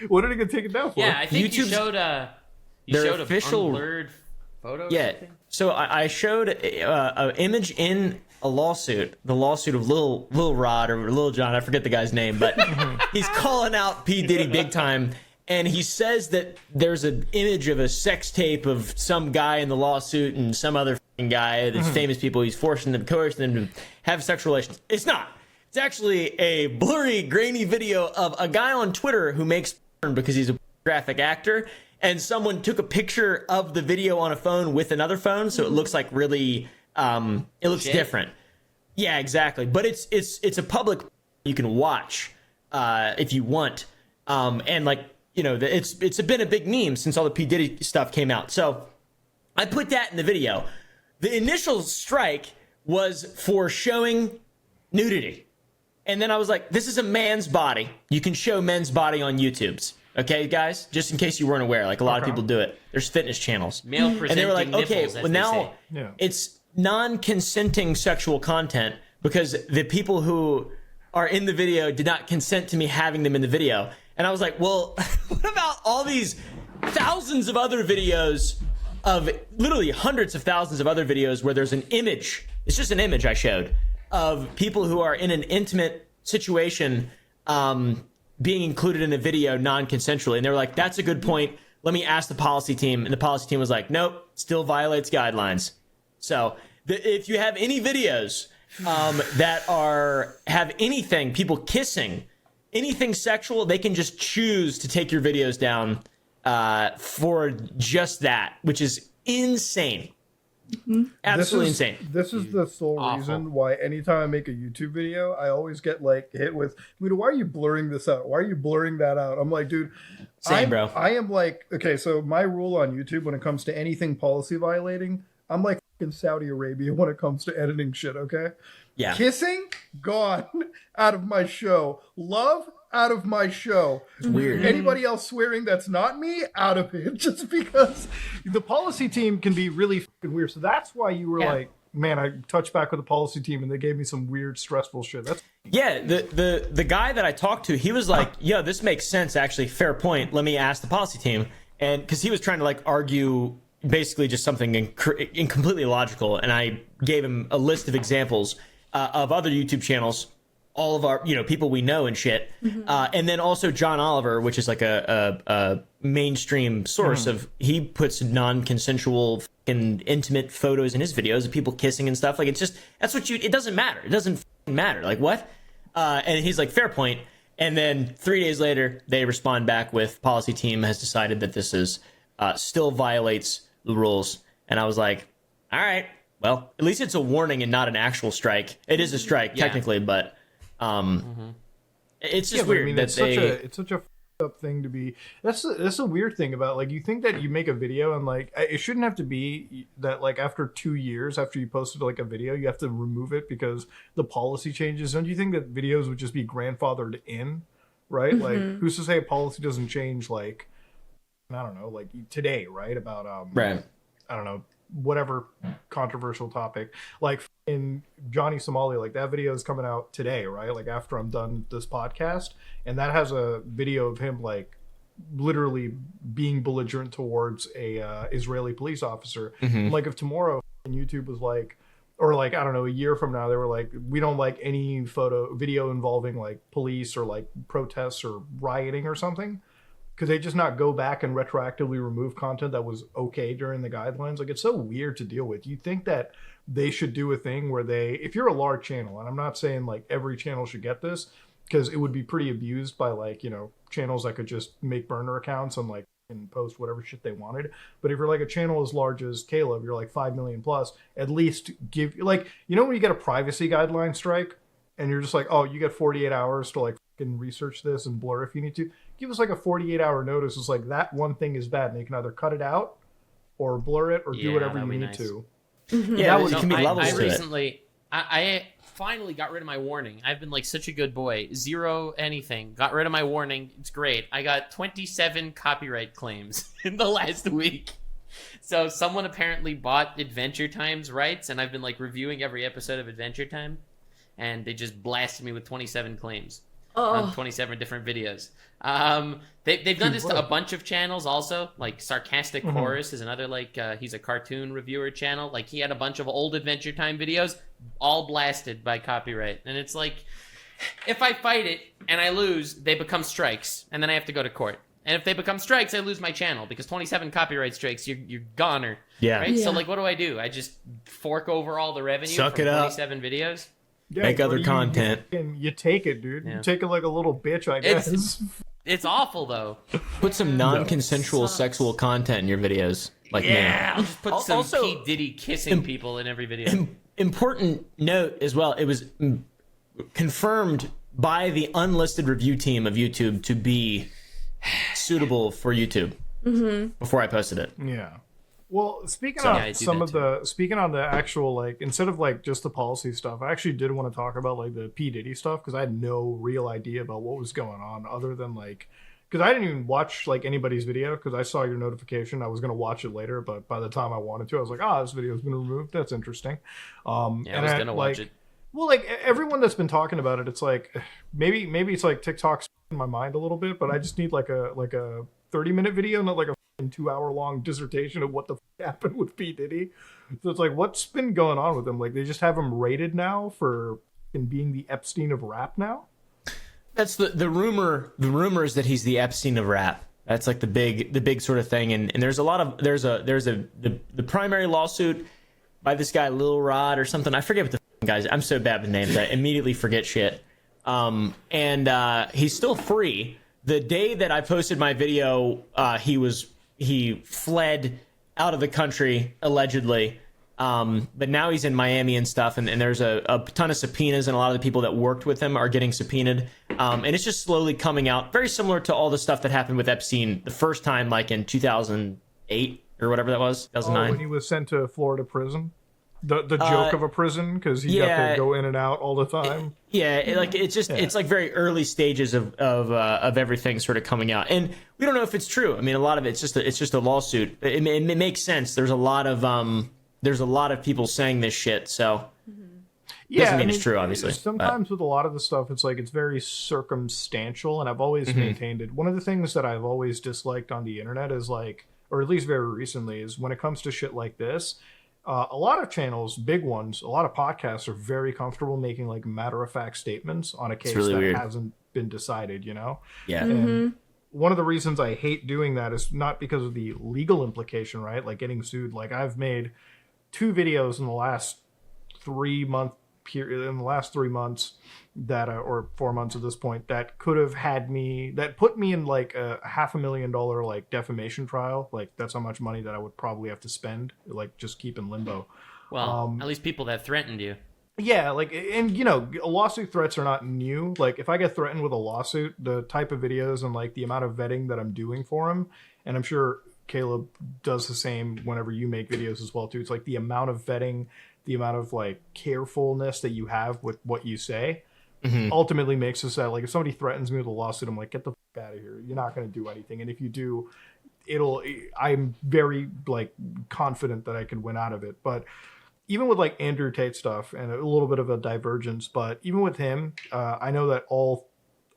What did it get taken down for? Yeah, I think you YouTube's- showed their official- an unblurred photo. Or Yeah. something? So I showed an image in a lawsuit, the lawsuit of Lil Rod or Lil John, I forget the guy's name, but he's calling out P Diddy big time, and he says that there's an image of a sex tape of some guy in the lawsuit and some other f***ing guy, these famous people. He's coercing them to have sexual relations. It's not. It's actually a blurry, grainy video of a guy on Twitter who makes porn because he's a graphic actor. And someone took a picture of the video on a phone with another phone, so it looks like really, it looks different. Yeah, exactly. But it's a public you can watch if you want, and like it's been a big meme since all the P Diddy stuff came out. So I put that in the video. The initial strike was for showing nudity, and then I was like, "This is a man's body. You can show men's body on YouTube's." Okay, guys, just in case you weren't aware, like a lot of people do it. There's fitness channels. Male presenting And they were like, nipples, okay, as well they now say. Yeah. it's non-consenting sexual content because the people who are in the video did not consent to me having them in the video. And I was like, well, what about all these thousands of other videos of literally hundreds of thousands of other videos where there's an image, it's just an image I showed, of people who are in an intimate situation being included in a video non-consensually. And they were like, that's a good point. Let me ask the policy team. And the policy team was like, nope, still violates guidelines. So if you have any videos that have anything, people kissing, anything sexual, they can just choose to take your videos down for just that, which is insane. Absolutely insane. This is the sole reason why anytime I make a YouTube video, I always get like hit with, Muda, why are you blurring this out? Why are you blurring that out? I'm like, dude, Bro. I am like, okay, so my rule on YouTube when it comes to anything policy violating, I'm like in Saudi Arabia when it comes to editing shit, okay? Yeah. Kissing, gone out of my show. Love, out of my show. It's weird. Anybody else swearing that's not me, out of it. Just because the policy team can be really fucking weird. So that's why you were like, man, I touched back with the policy team and they gave me some weird, stressful shit. That's Yeah, the guy that I talked to, he was like, yo, this makes sense, actually. Fair point. Let me ask the policy team. And because he was trying to like argue basically just something completely illogical. And I gave him a list of examples of other YouTube channels, all of our, people we know and shit. And then also John Oliver, which is like a mainstream source of, he puts non-consensual fucking intimate photos in his videos of people kissing and stuff. Like, it's just, it doesn't matter. It doesn't matter. Like, what? And he's like, fair point. And then 3 days later, they respond back with policy team has decided that this is still violates the rules. And I was like, all right, well, at least it's a warning and not an actual strike. It is a strike technically, but it's just weird that it's such a f***ed up thing to be. That's a weird thing about, like, you think that you make a video and like it shouldn't have to be that like after 2 years after you posted like a video you have to remove it because the policy changes. Don't you think that videos would just be grandfathered in, right? Like, who's to say a policy doesn't change, like, I don't know, like today, right? About right. I don't know, whatever controversial topic, like in Johnny Somali, like that video is coming out today, right? Like after I'm done this podcast, and that has a video of him like literally being belligerent towards a Israeli police officer. Like if tomorrow YouTube was like, or like, I don't know, a year from now, they were like, we don't like any video involving like police or like protests or rioting or something. Could they just not go back and retroactively remove content that was okay during the guidelines? Like, it's so weird to deal with. You think that they should do a thing where if you're a large channel, and I'm not saying like every channel should get this, because it would be pretty abused by like, channels that could just make burner accounts and like and post whatever shit they wanted. But if you're like a channel as large as Caleb, you're like 5 million plus, at least give, like, when you get a privacy guideline strike and you're just like, oh, you get 48 hours to like can research this and blur if you need to. Give us like a 48-hour notice. It's like that one thing is bad, and you can either cut it out or blur it or do whatever you need to. Yeah, it can be levels to it. I finally got rid of my warning. I've been like such a good boy. Zero anything. Got rid of my warning. It's great. I got 27 copyright claims in the last week. So someone apparently bought Adventure Time's rights, and I've been like reviewing every episode of Adventure Time, and they just blasted me with 27 claims on 27 different videos. They've done this to a bunch of channels also. Like Sarcastic Chorus is another, like he's a cartoon reviewer channel. Like he had a bunch of old Adventure Time videos, all blasted by copyright. And it's like, if I fight it and I lose, they become strikes, and then I have to go to court. And if they become strikes, I lose my channel because 27 copyright strikes, you're goner. Yeah. Right. So like, what do? I just fork over all the revenue Suck from it up. 27 videos. Yeah, Make other content. You take it, dude. Yeah. You take it like a little bitch, I guess. It's awful though. Put some non-consensual sexual content in your videos, like me. I'll just put some Also, P. Diddy kissing people in every video. Important note as well. It was confirmed by the unlisted review team of YouTube to be suitable for YouTube before I posted it. Yeah. Well, speaking So, on yeah, I do some that of the actual, like, instead of like just the policy stuff, I actually did want to talk about like the P. Diddy stuff because I had no real idea about what was going on other than like, because I didn't even watch like anybody's video because I saw your notification. I was gonna watch it later, but by the time I wanted to, I was like, this video's been removed. That's interesting. I was gonna watch it. Well, like everyone that's been talking about it, it's like maybe it's like TikTok's in my mind a little bit, but I just need like a 30-minute video, not like a 2-hour-long dissertation of what the happened with P. Diddy. So it's like, what's been going on with him? Like, they just have him rated now for being the Epstein of rap now? That's the rumor. The rumor is that he's the Epstein of rap. That's like the big sort of thing. And there's the primary lawsuit by this guy Lil Rod or something. I forget what the guys. I'm so bad with names. I immediately forget shit. And he's still free. The day that I posted my video, he fled out of the country allegedly. But now he's in Miami and stuff, and there's a ton of subpoenas, and a lot of the people that worked with him are getting subpoenaed. And it's just slowly coming out, very similar to all the stuff that happened with Epstein the first time, like in 2008 or whatever that was, 2009. When he was sent to Florida prison? The joke of a prison, because he got to go in and out all the time. It's like very early stages of everything sort of coming out, and we don't know if it's true. I mean, a lot of it's just a lawsuit. It makes sense. There's a lot of people saying this shit, so doesn't mean it's true, obviously. Sometimes with a lot of the stuff, it's like it's very circumstantial, and I've always maintained it. One of the things that I've always disliked on the internet is like, or at least very recently, is when it comes to shit like this. A lot of channels, big ones, a lot of podcasts are very comfortable making like matter-of-fact statements on a case that hasn't been decided, you know? Yeah. And one of the reasons I hate doing that is not because of the legal implication, right? Like getting sued. Like I've made 2 videos in the last 3 month period, in the last 3 months that, or 4 months at this point, that could have that put me in like a $500,000 like defamation trial. Like that's how much money that I would probably have to spend, like just keep in limbo. Well, at least people that threatened you. Yeah, like, and you know, lawsuit threats are not new. Like if I get threatened with a lawsuit, the type of videos and like the amount of vetting that I'm doing for them, and I'm sure Caleb does the same whenever you make videos as well too. It's like the amount of vetting, the amount of like carefulness that you have with what you say ultimately makes us that like if somebody threatens me with a lawsuit, I'm like, get the fuck out of here. You're not going to do anything. And if you do, I'm very like confident that I can win out of it. But even with like Andrew Tate stuff and a little bit of a divergence, but even with him, I know that all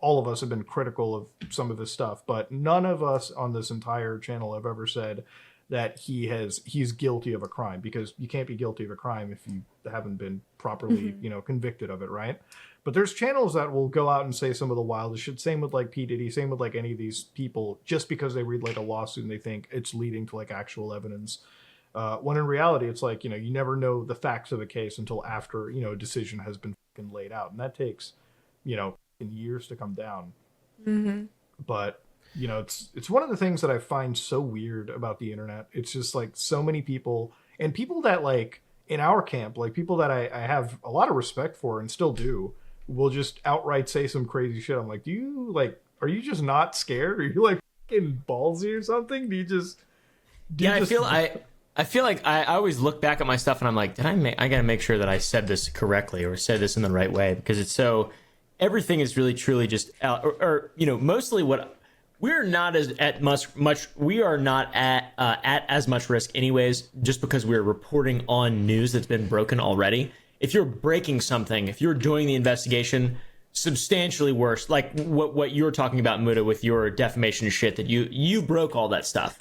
of us have been critical of some of his stuff, but none of us on this entire channel have ever said that he's guilty of a crime, because you can't be guilty of a crime if you haven't been properly, convicted of it, right? But there's channels that will go out and say some of the wildest shit. Same with like P. Diddy, same with like any of these people, just because they read like a lawsuit and they think it's leading to like actual evidence. When in reality, it's like, you never know the facts of a case until after, a decision has been fucking laid out. And that takes, years to come down. But, it's one of the things that I find so weird about the internet. It's just like so many people, and people that like in our camp, like people that I have a lot of respect for and still do, will just outright say some crazy shit. I'm like, are you just not scared? Are you like fucking ballsy or something? I feel like I always look back at my stuff and I'm like, I gotta make sure that I said this correctly or said this in the right way, because it's so, everything is really truly just mostly what we're not we are not at as much risk anyways, just because we're reporting on news that's been broken already. If you're breaking something, if you're doing the investigation, substantially worse, like what you're talking about, Muda, with your defamation shit, that you broke all that stuff.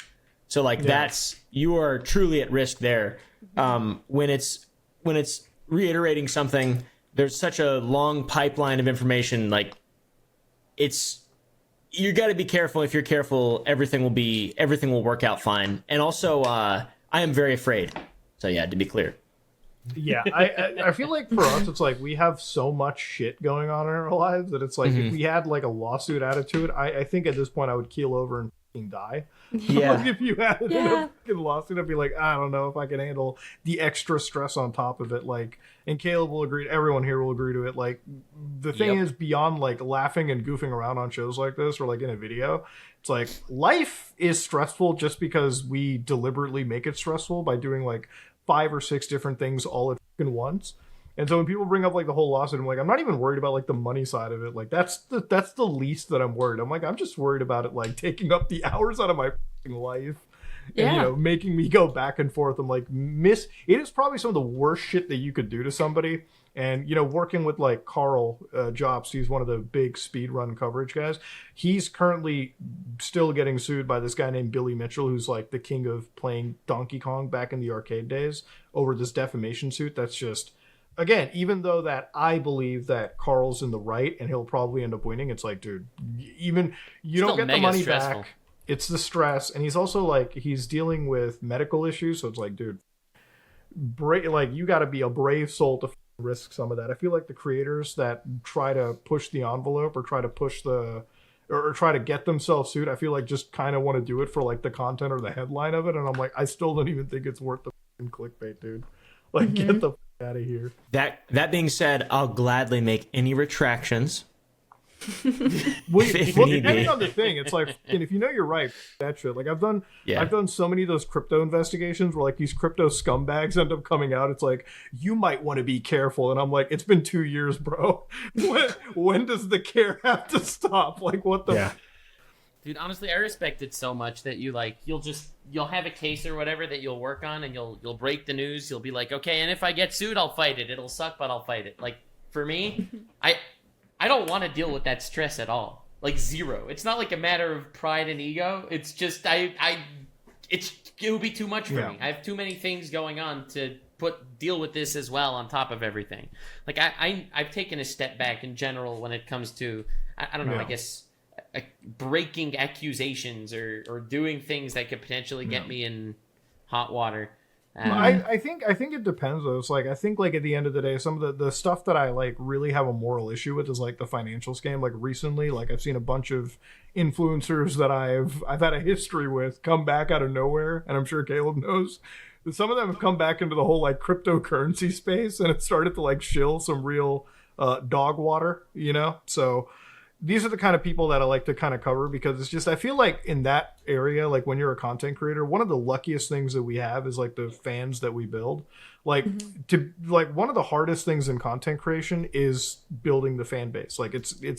So like you are truly at risk there. When it's reiterating something, there's such a long pipeline of information. Like you got to be careful. If you're careful, everything will work out fine. And also, I am very afraid. So yeah, to be clear. Yeah, I feel like for us, it's like we have so much shit going on in our lives that it's like if we had like a lawsuit attitude, I think at this point I would keel over and fucking die. Yeah. Like if you had a fucking lawsuit, I'd be like, I don't know if I can handle the extra stress on top of it. Like, and Caleb will agree. Everyone here will agree to it. Like, the thing is, beyond like laughing and goofing around on shows like this or like in a video, it's like life is stressful just because we deliberately make it stressful by doing like 5 or 6 different things all at once. And so when people bring up like the whole lawsuit, I'm like, I'm not even worried about like the money side of it. Like that's the least that I'm worried. I'm like, I'm just worried about it like taking up the hours out of my life and making me go back and forth. I'm like, it is probably some of the worst shit that you could do to somebody. And working with like Carl Jobst, he's one of the big speedrun coverage guys. He's currently still getting sued by this guy named Billy Mitchell, who's like the king of playing Donkey Kong back in the arcade days, over this defamation suit. That's just, again, even though that I believe that Carl's in the right and he'll probably end up winning, it's like, dude, even you don't get the money back. It's the stress, and he's also like, he's dealing with medical issues, so it's like, dude, you got to be a brave soul to risk some of that. I feel like the creators that try to push the envelope or try to push or try to get themselves sued, I feel like just kind of want to do it for like the content or the headline of it, and I'm like, I still don't even think it's worth the clickbait, dude. Like, get the out of here. That being said, I'll gladly make any retractions. well, depending on the thing, it's like, and if you know you're right, that shit. Like I've done so many of those crypto investigations where like these crypto scumbags end up coming out. It's like, you might want to be careful, and I'm like, it's been 2 years, bro. when does the care have to stop? Like, what the? Dude, honestly, I respect it so much that you'll have a case or whatever that you'll work on, and you'll break the news. You'll be like, okay, and if I get sued, I'll fight it. It'll suck, but I'll fight it. Like, for me, I don't want to deal with that stress at all. Like, zero. It's not like a matter of pride and ego. It's just it would be too much for me. I have too many things going on to deal with this as well on top of everything. Like I've taken a step back in general when it comes to I don't know. I guess breaking accusations or doing things that could potentially get me in hot water. I think it depends though. It's like, I think like at the end of the day, some of the stuff that I like really have a moral issue with is like the financial scam. Like recently, like I've seen a bunch of influencers that I've had a history with come back out of nowhere, and I'm sure Caleb knows. Some of them have come back into the whole like cryptocurrency space, and it started to like shill some real dog water, So these are the kind of people that I like to kind of cover, because it's just, I feel like in that area, like when you're a content creator, one of the luckiest things that we have is like the fans that we build. Like one of the hardest things in content creation is building the fan base. Like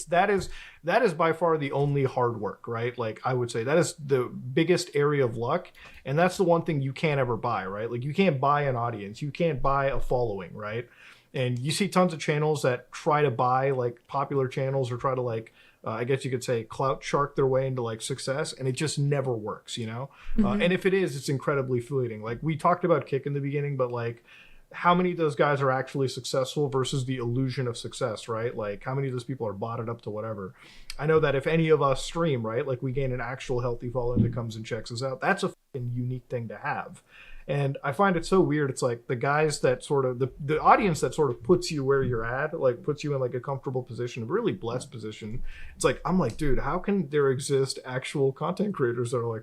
that is by far the only hard work, right? Like I would say that is the biggest area of luck. And that's the one thing you can't ever buy, right? Like you can't buy an audience, you can't buy a following, right? And you see tons of channels that try to buy like popular channels or try to like, I guess you could say clout shark their way into like success, and it just never works, And if it is, it's incredibly fleeting. Like we talked about Kick in the beginning, but like how many of those guys are actually successful versus the illusion of success, right? Like how many of those people are botted up to whatever. I know that if any of us stream, right, like we gain an actual healthy following that comes and checks us out, that's a unique thing to have. And I find it so weird. It's like the guys that sort of the audience that sort of puts you where you're at, like puts you in like a comfortable position, a really blessed position. It's like, I'm like, dude, how can there exist actual content creators that are like,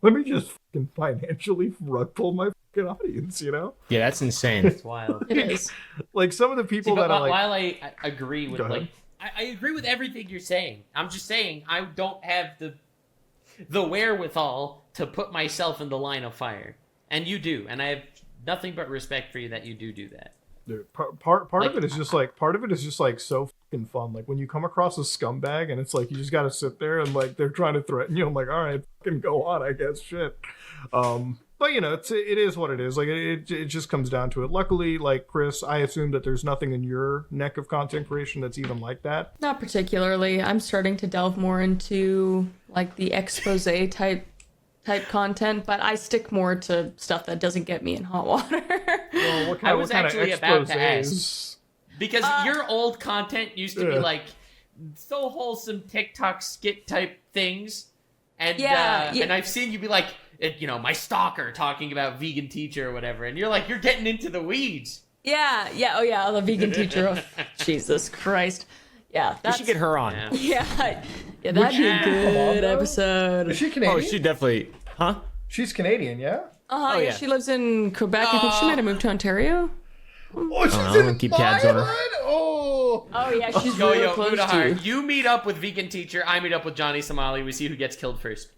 let me just fucking financially rug pull my fucking audience, you know? Yeah, that's insane. It's wild. It is. Like some of the people See, but that are like, while I agree with Go ahead. like I agree with everything you're saying. I'm just saying I don't have the wherewithal to put myself in the line of fire, and you do, and I have nothing but respect for you that you do that. dude, part Like, of it is just like so fucking fun. Like when you come across a scumbag and it's like you just gotta sit there and like they're trying to threaten you. I'm like, all right, fucking go on, I guess. Shit. But you know, it is what it is. Like it just comes down to it. Luckily, like Chris, I assume that there's nothing in your neck of content creation that's even like that. Not particularly. I'm starting to delve more into like the expose type content, but I stick more to stuff that doesn't get me in hot water. Well, I was what kind actually of about to exposés? Because your old content used to be Yeah. like so wholesome TikTok skit type things, and Yeah. and I've seen you be like, you know, my stalker talking about vegan teacher or whatever, and you're like, you're getting into the weeds. Yeah, oh yeah, the vegan teacher. Oh, Jesus Christ. Yeah, We that's should get her on. Yeah. yeah, that'd be a come on, good though? episode. Is she Canadian? Oh, she definitely. Huh? She's Canadian, yeah. Oh yeah. yeah, she lives in Quebec. I think she might have moved to Ontario. Oh, she's know, in keep tabs on her. Byron? Oh, Oh yeah, she's Yo, really close Mudahar, to. you meet up with vegan teacher, I meet up with Johnny Somali, we see who gets killed first.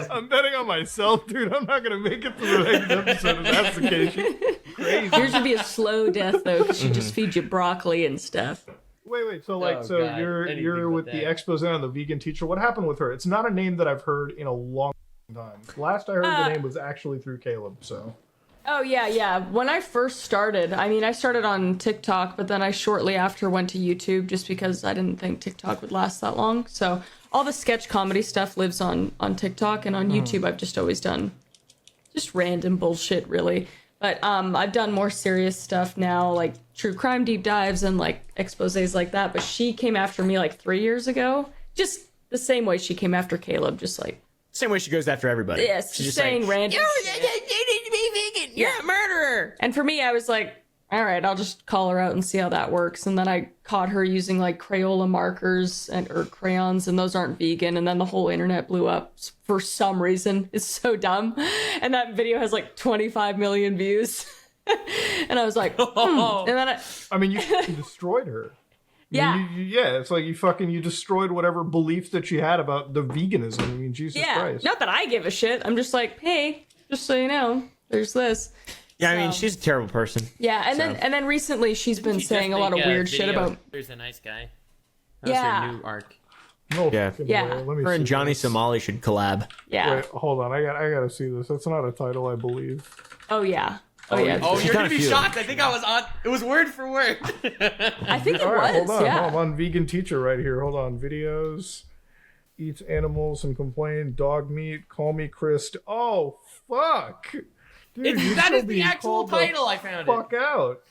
I'm betting on myself, dude. I'm not gonna make it to the next episode if that's the case. Crazy. Yours would be a slow death though, because she just feeds you broccoli and stuff. Wait. So like, Oh, so God. you're Anything with but the that. expose on the vegan teacher. What happened with her? It's not a name that I've heard in a long time. Last I heard the name was actually through Caleb. So Oh yeah. When I first started, I mean, I started on TikTok, but then I shortly after went to YouTube just because I didn't think TikTok would last that long. So all the sketch comedy stuff lives on TikTok, and on YouTube I've just always done just random bullshit, really. But I've done more serious stuff now, like true crime deep dives and like exposés like that. But she came after me like 3 years ago, just the same way she came after Caleb, just like Same way she goes after everybody. yes, She's just saying like, random. you shit. need to be vegan. You're a murderer. And for me, I was like, all right, I'll just call her out and see how that works. And then I caught her using like Crayola markers or crayons, and those aren't vegan. And then the whole internet blew up for some reason. It's so dumb. And that video has like 25 million views. And I was like, And then I mean, you destroyed her. yeah. Yeah, it's like you destroyed whatever beliefs that she had about the veganism. I mean, Jesus Yeah. Christ. Not that I give a shit. I'm just like, hey, just so you know, there's this. Yeah, I mean, So- she's a terrible person. Yeah. And then recently she's been She saying a just lot of make weird shit video, about. There's a nice guy. That's Yeah. her new arc. No Yeah. fucking Yeah. way. Let me Her and see Johnny this. Somali should collab. Yeah. Wait, hold on. I gotta see this. That's not a title, I believe. Oh, yeah. Oh, yeah. Oh, She's you're done gonna a be few. shocked. I think I was on. It was word for word. I think it All right, was. hold on. Yeah. I'm on vegan teacher right here. Hold on. Videos. Eats animals and complain. Dog meat. Call me Chris. Oh fuck. Dude, you're That still is the being actual called the title. I found it. Fuck out.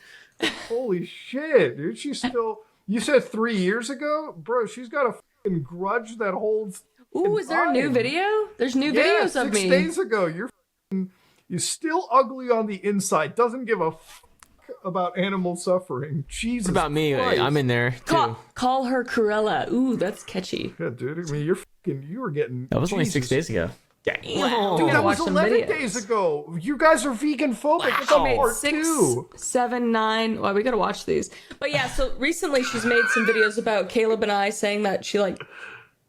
Holy shit, dude. She's still. You said 3 years ago, bro. She's got a fucking grudge that holds. Ooh, is there a new fine. video? There's new Yeah, videos 6 of me. days ago. You're still ugly on the inside. Doesn't give a fuck about animal suffering. Jesus. What about me? Christ. I'm in there too. Call her Cruella. Ooh, that's catchy. Yeah, dude. I mean, you were getting. That was only Jesus. 6 days ago. Wow. Dude, Gotta that was watch some 11 videos. days ago. You guys are vegan phobic. It's She on made part 6, 2. 7, 9. Well, we gotta watch these. But yeah, so recently she's made some videos about Caleb and I, saying that she like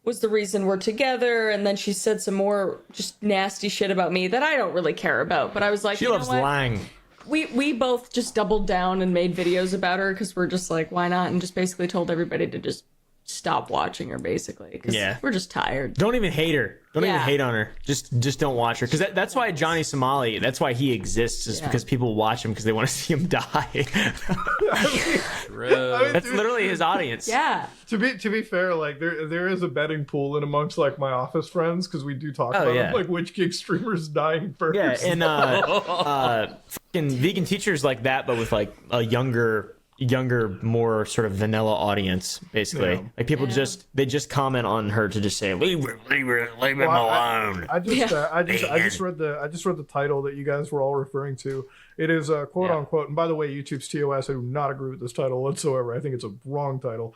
was the reason we're together, and then she said some more just nasty shit about me that I don't really care about. But I was like, She you know loves what? lying. We both just doubled down and made videos about her because we're just like, why not? And just basically told everybody to just stop watching her, basically, because Yeah. we're just tired. Don't even hate her. Don't even Yeah. hate on her. Just don't watch her. Because that's why Johnny Somali, that's why he exists, is Yeah. because people watch him because they want to see him die. Bro. That's literally his audience. Yeah. To be fair, like there is a betting pool in amongst like my office friends because we do talk Oh, about yeah. like which gig streamers dying first. Yeah, and fucking vegan teachers like that, but with like a younger, more sort of vanilla audience, basically. Yeah. Like people Yeah. they just comment on her to just say leave him Well, alone. I just read the title that you guys were all referring to. It is quote Yeah. unquote. And by the way, YouTube's TOS, I do not agree with this title whatsoever. I think it's a wrong title.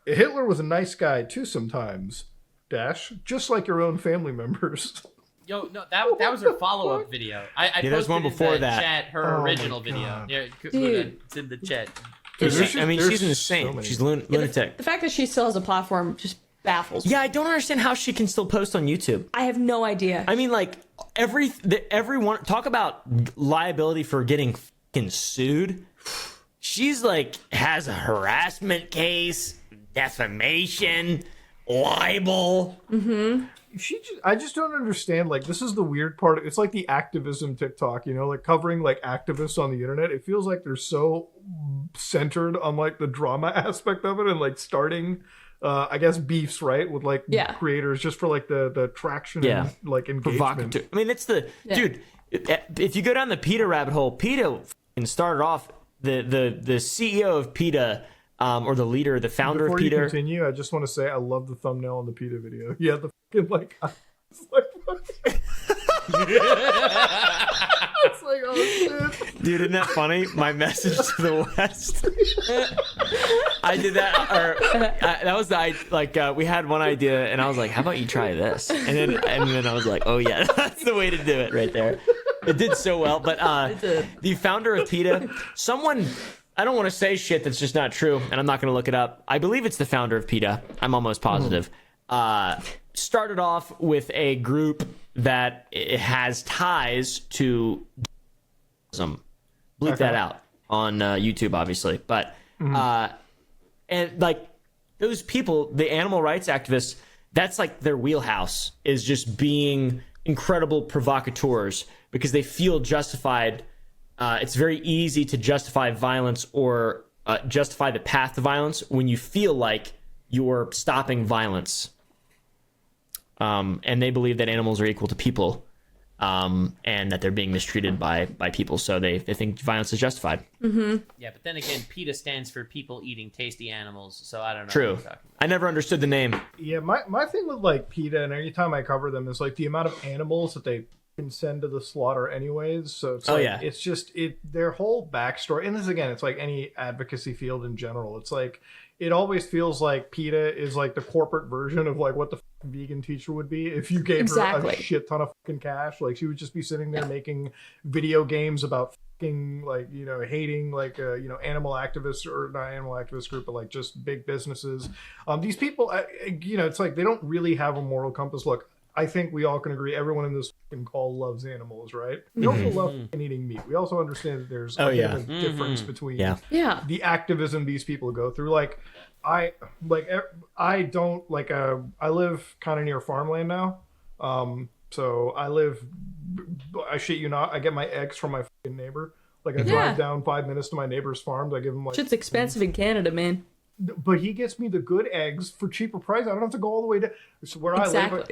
Hitler was a nice guy too sometimes. Dash, just like your own family members. Yo, no, that was her follow-up video. I posted there's one before in the that. chat her Oh my original video. God. Yeah, Dude. it's in the chat. Dude, She's there's insane. so many. She's Yeah, lunatic. the fact that she still has a platform just baffles me. Yeah, I don't understand how she can still post on YouTube. I have no idea. I mean, like everyone talk about liability for getting fucking sued. She's like has a harassment case, defamation, libel. I just don't understand. Like, this is the weird part. It's like the activism TikTok, you know, like covering like activists on the internet. It feels like they're so centered on like the drama aspect of it and like starting, I guess, beefs, right, with like creators just for like the traction and like engagement. Provocateur. I mean, it's the dude. If you go down the PETA rabbit hole, PETA fucking started off the CEO of PETA. Or the leader, the founder Before of PETA. you continue, I just want to say I love the thumbnail on the PETA video. Yeah, the fucking like, it's like, it's like, oh shit. Dude, isn't that funny? My message to the West. I did that, that was we had one idea, and I was like, "How about you try this?" And then I was like, "Oh yeah, that's the way to do it, right there." It did so well, but the founder of PETA, someone. I don't want to say shit that's just not true, and I'm not going to look it up. I believe it's the founder of PETA. I'm almost positive. Started off with a group that has ties to bleep that out on YouTube, obviously. But and like those people, the animal rights activists, that's like their wheelhouse is just being incredible provocateurs because they feel justified. It's very easy to justify violence or justify the path to violence when you feel like you're stopping violence. And they believe that animals are equal to people, and that they're being mistreated by people. So they think violence is justified. Mm-hmm. Yeah, but then again, PETA stands for people eating tasty animals. So I don't know. True. I never understood the name. Yeah, my thing with like PETA, and anytime I cover them, is like the amount of animals that they can send to the slaughter anyways. So it's it's just their whole backstory, and this again, it's like any advocacy field in general. It's like it always feels like PETA is like the corporate version of like what the vegan teacher would be if you gave her a shit ton of fucking cash. Like she would just be sitting there making video games about fucking like, you know, hating like animal activists, or not animal activist group, but like just big businesses. These people, it's like they don't really have a moral compass. Look, I think we all can agree everyone in this fucking call loves animals, right? We also love fucking eating meat. We also understand that there's a bit of a difference between the activism these people go through. Like, I don't like I live kind of near farmland now. So I shit you not, I get my eggs from my fucking neighbor. Like I drive down 5 minutes to my neighbor's farms. I give him like shit's expensive in Canada, man. But he gets me the good eggs for cheaper price. I don't have to go all the way to where I live.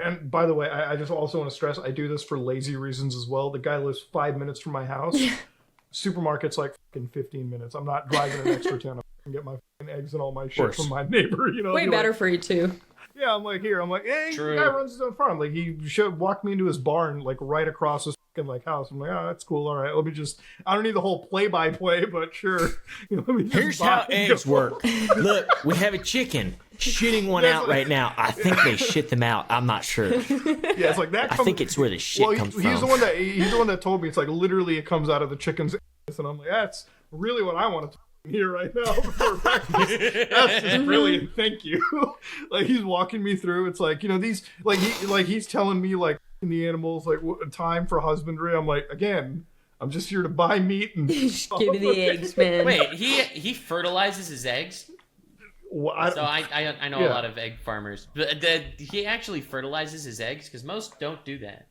And by the way, I just also want to stress, I do this for lazy reasons as well. The guy lives 5 minutes from my house. Supermarket's like fucking 15 minutes. I'm not driving an extra 10 to get my fucking eggs and all my shit from my neighbor. You know, way better for you too. Yeah, I'm like, hey, the guy runs his own farm. Like he should walk me into his barn, like right across his fucking like house. I'm like, oh, that's cool. All right, let me just. I don't need the whole play-by-play, but sure. Let me just Here's how eggs work. Look, we have a chicken shitting one out right now. I think they shit them out. I'm not sure. Yeah, it's like that. I think it's where the shit comes from. He's the one that told me it's like literally it comes out of the chicken's ass, and I'm like, that's really what I want to hear right now before practice. That's just brilliant. Thank you. Like he's walking me through. It's like, these he's telling me like the animals like time for husbandry. I'm like, again, I'm just here to buy meat and just give me the eggs, man. Wait, he fertilizes his eggs? Well, so I know a lot of egg farmers. But he actually fertilizes his eggs? Because most don't do that.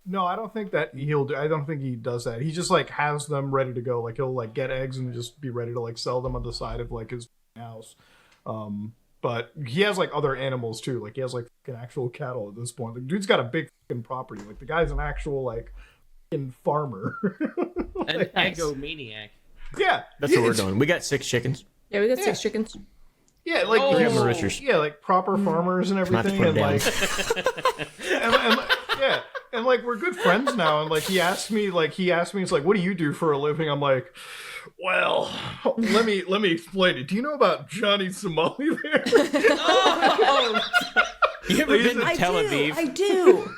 No, I don't think that he'll do. I don't think he does that. He just like has them ready to go. Like he'll like get eggs and just be ready to like sell them on the side of like his house. But he has like other animals too. Like he has like fucking actual cattle at this point. The dude's got a big fucking property. Like the guy's an actual like fucking farmer. An egomaniac. Yeah, that's what we're doing. We got 6 chickens. Yeah, we got 6 chickens. Yeah, like like proper farmers and everything, and like, and like we're good friends now. And like he asked me, it's like, what do you do for a living? I'm like, well, let me explain it. Do you know about Johnny Somali there? You ever been to Tel Aviv? I do.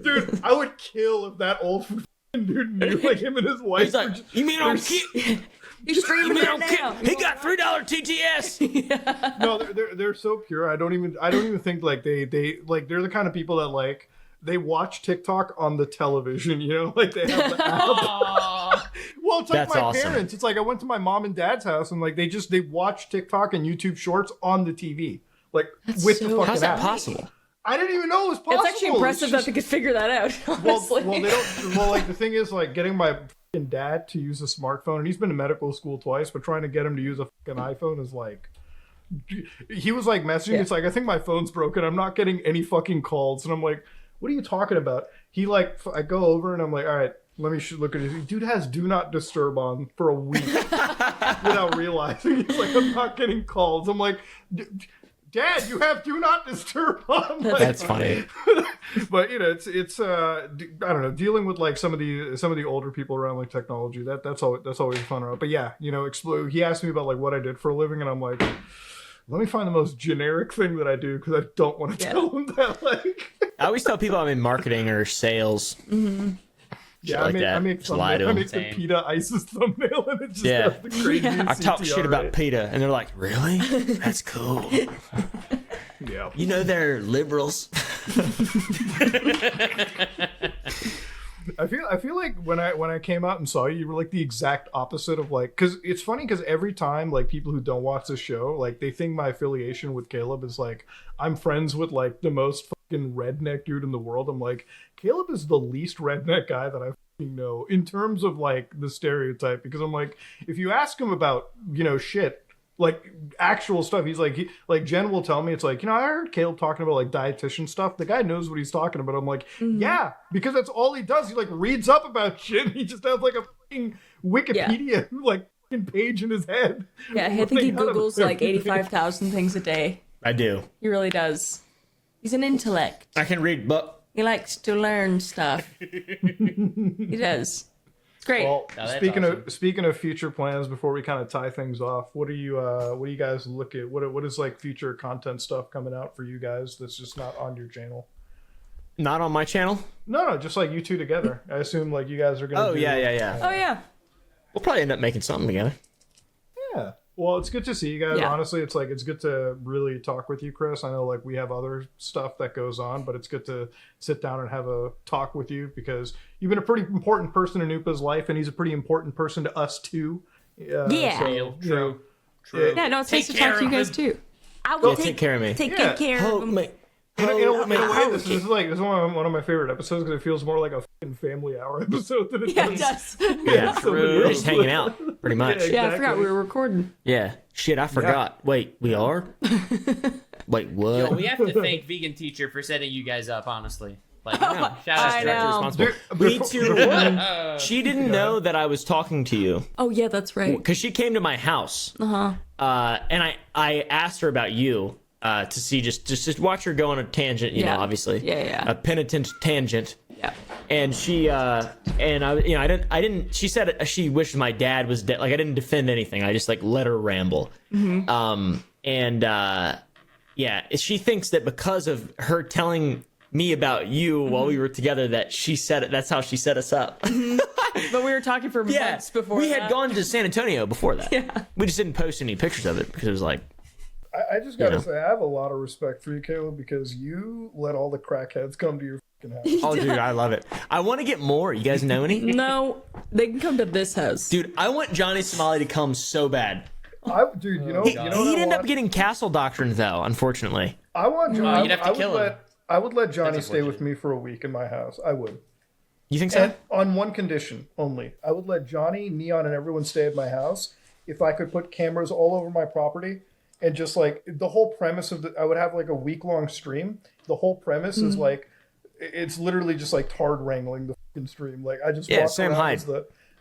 Dude, I would kill if that old dude knew, like, him and his wife. He's like, you mean on kid? You're streaming it now. He got $3 TTS. No, they're so pure. I don't even think like they like they're the kind of people that like they watch TikTok on the television, you know, like they have the app. Well, it's like That's my awesome. parents. It's like I went to my mom and dad's house and like they watch TikTok and YouTube Shorts on the TV, like with the fucking How's that app. possible? I didn't even know it was possible. It's actually impressive that they could figure that out. Honestly. Well, they don't. Well, like the thing is, like getting my fucking dad to use a smartphone, and he's been to medical school twice, but trying to get him to use a fucking iPhone is like. He was like messaging. It's like, I think my phone's broken. I'm not getting any fucking calls, and I'm like, what are you talking about? He like, I go over and I'm like, all right, let me look at it. Dude has do not disturb on for a week without realizing. He's like, I'm not getting calls. I'm like. Dad, you have do not disturb on. Like, That's funny. But you know, it's I don't know, dealing with like some of the older people around like technology. That's always fun. But yeah, you know, he asked me about like what I did for a living, and I'm like, let me find the most generic thing that I do because I don't want to tell him that. Like, I always tell people I'm in marketing or sales. yeah, like that. I make Just lie to I him. make the PETA ISIS thumbnail, and it just Yeah. has the craziest I talk CTR shit about rate. PETA, and they're like, really? That's cool. Yeah. You know they're liberals. I feel like when I came out and saw you, you were like the exact opposite of like, because it's funny because every time like people who don't watch the show, like they think my affiliation with Caleb is like I'm friends with like the most fucking redneck dude in the world. I'm like, Caleb is the least redneck guy that I fucking know in terms of like the stereotype, because I'm like, if you ask him about, you know, shit, like actual stuff, he's like, like Jen will tell me, it's like, you know, I heard Caleb talking about like dietitian stuff. The guy knows what he's talking about. I'm like, yeah, because that's all he does. He like reads up about shit. He just has like a fucking Wikipedia like fucking page in his head. Yeah, I think he Googles like 85,000 things a day. I do. He really does. He's an intellect. I can read book. He likes to learn stuff. He does. It's great. Well, No, that's speaking of future plans, before we kind of tie things off, what do you guys look at? What is like future content stuff coming out for you guys that's just not on your channel? Not on my channel? No, just like you two together. I assume like you guys are gonna. Oh, yeah. Oh, yeah. We'll probably end up making something together. Yeah. Well, it's good to see you guys. Yeah. Honestly, it's like it's good to really talk with you, Chris. I know like we have other stuff that goes on, but it's good to sit down and have a talk with you because you've been a pretty important person in Oompa's life, and he's a pretty important person to us too. Yeah. So, Real, you know, True. Yeah, no, it's nice to Take talk to you care guys of too. I will Take care of me. Take Yeah. good care of him. in a way, this is one of my favorite episodes because it feels more like a fucking family hour episode than it Yeah, it does. does. Yeah, Somebody we're else. just hanging out, pretty much. Yeah. Yeah, I Exactly. forgot we were recording. Yeah. Shit, I forgot. Wait, we are? Wait, what? Yo, we have to thank Vegan Teacher for setting you guys up, honestly. Like, shout out I to know. Responsible. We too. She didn't know that I was talking to you Oh, yeah, that's right. because she came to my house. And I asked her about you to see just watch her go on a tangent. You Yeah. know, obviously. Yeah. A penitent tangent. Yeah. And she and I, you know, I didn't. She said she wished my dad was dead. Like I didn't defend anything. I just like let her ramble. Yeah, she thinks that because of her telling me about you while we were together, that she said it. That's how she set us up. But we were talking for months before we that. had gone to San Antonio before that. Yeah. We just didn't post any pictures of it because it was like, I just gotta You know. say, I have a lot of respect for you, Caleb, because you let all the crackheads come to your fucking house. oh, dude, I love it. I want to get more. You guys know any? No, they can come to this house. Dude, I want Johnny Somali to come so bad. Dude, you know what He'd I end want? up getting castle doctrine though, unfortunately. I want John. you'd have to kill him. I would let Johnny That's stay with unfortunate. me for a week in my house. I would. You think so? And on one condition only. I would let Johnny, Neon, and everyone stay at my house if I could put cameras all over my property and just like the whole premise of I would have like a week-long stream. The whole premise is like it's literally just like tard wrangling the fucking stream. Like I just walk Sam around Hyde. as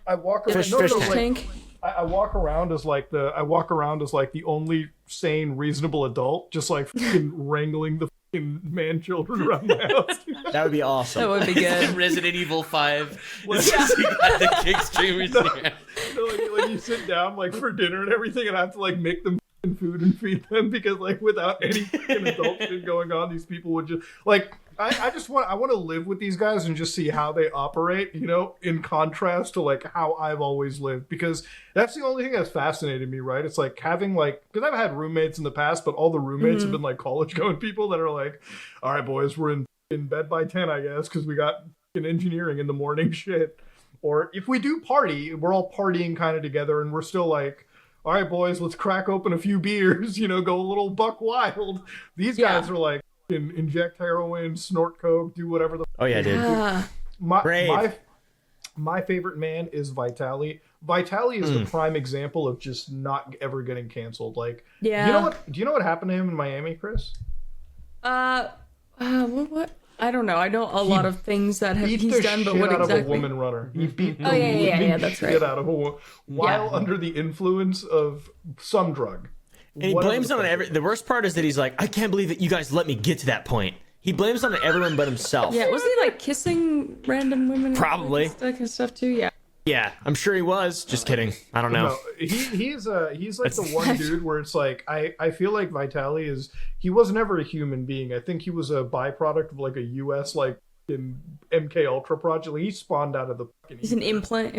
I walk around. Fish no, tank. like, Tank. I walk around as like the only sane, reasonable adult, just like fucking wrangling the fucking man children around my house. That would be That awesome. would be good. Resident Evil 5. You got the kick streamers. No, like you sit down like for dinner and everything, and I have to like make them food and feed them, because like without any fucking adult shit going on, these people would just like I want to live with these guys and just see how they operate, you know, in contrast to like how I've always lived, because that's the only thing that's fascinated me, right? It's like having like, because I've had roommates in the past, but all the roommates have been like college going people that are like, all right boys, we're in bed by 10, I guess, because we got engineering in the morning shit. Or if we do party, we're all partying kind of together, and we're still like, all right boys, let's crack open a few beers, you know, go a little buck wild. These guys are like, inject heroin, snort coke, do whatever the dude. My favorite man is Vitali. Vitali is the prime example of just not ever getting canceled. Like, do you know what happened to him in Miami, Chris? What? I don't know. I know a lot of things that he's done, but what out exactly? Of a woman runner. He beat the that's right. shit out of a woman while under the influence of some drug. And he blames it on the worst part is that he's like, I can't believe that you guys let me get to that point. He blames it on everyone but himself. Yeah, was he like kissing random women? Probably. That kind of stuff too. Yeah. Yeah, I'm sure he was. Just kidding. I don't know. No, he's like the one dude where it's like I feel like Vitali he was never a human being. I think he was a byproduct of like a US like in MK Ultra project. Like, he spawned out of the fucking. He's an implant.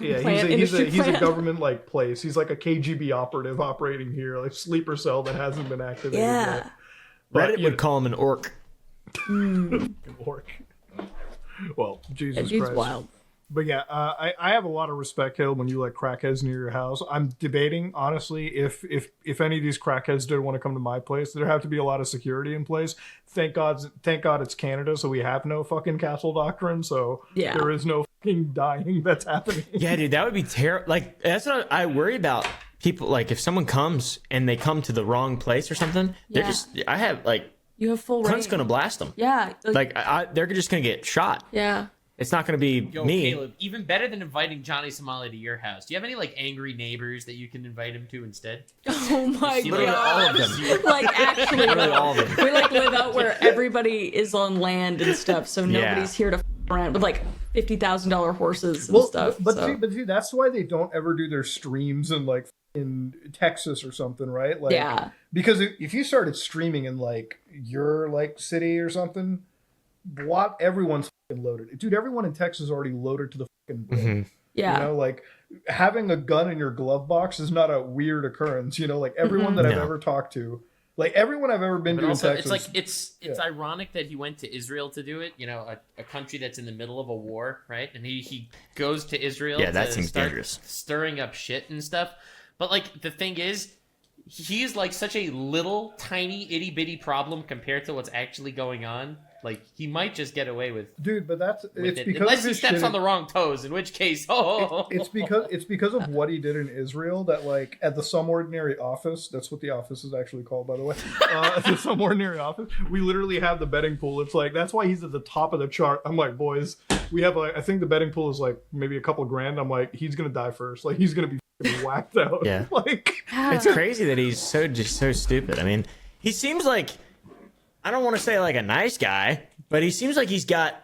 Yeah, he's a government like place. He's like a KGB operative operating here, like sleeper cell that hasn't been activated yet. Reddit would call him an orc. An orc. Well, Jesus Christ. Dude's wild. But yeah, I have a lot of respect, Hill, when you let crackheads near your house. I'm debating, honestly, if any of these crackheads did want to come to my place, there have to be a lot of security in place. Thank God it's Canada, so we have no fucking castle doctrine, so there is no fucking dying that's happening. Yeah, dude, that would be terrible. Like, that's what I worry about. People, like, if someone comes and they come to the wrong place or something, they're just, I have, like, you have full Clint's going to blast them. Yeah. Like they're just going to get shot. Yeah. It's not going to be me. Caleb, even better than inviting Johnny Somali to your house. Do you have any like angry neighbors that you can invite him to instead? Oh my Literally god! all of them. Like actually, all of them. we like live out where everybody is on land and stuff, so nobody's here to around with like $50,000 horses and stuff. But see, that's why they don't ever do their streams in like in Texas or something, right? Like, because if you started streaming in like your like city or something, everyone's fucking loaded. Dude, everyone in Texas is already loaded to the fucking brim. Yeah. You know, like having a gun in your glove box is not a weird occurrence. You know, like everyone that I've ever talked to, like everyone I've ever been to in Texas. It's like it's ironic that he went to Israel to do it. You know, a country that's in the middle of a war, right? And he goes to Israel. Yeah, that seems dangerous. Stirring up shit and stuff. But like the thing is, he's like such a little tiny itty bitty problem compared to what's actually going on. Like, he might just get away with. Dude, but it's because unless he steps on the wrong toes, in which case, it's because of what he did in Israel that, like, at the Some Ordinary office, that's what the office is actually called, by the way. At the Some Ordinary office, we literally have the betting pool. It's like, that's why he's at the top of the chart. I'm like, boys, we have like, I think the betting pool is like maybe a couple grand. I'm like, he's gonna die first. Like, he's gonna be whacked out. Yeah. Like, it's crazy that he's so stupid. I mean, he seems like, I don't want to say like a nice guy, but he seems like he's got,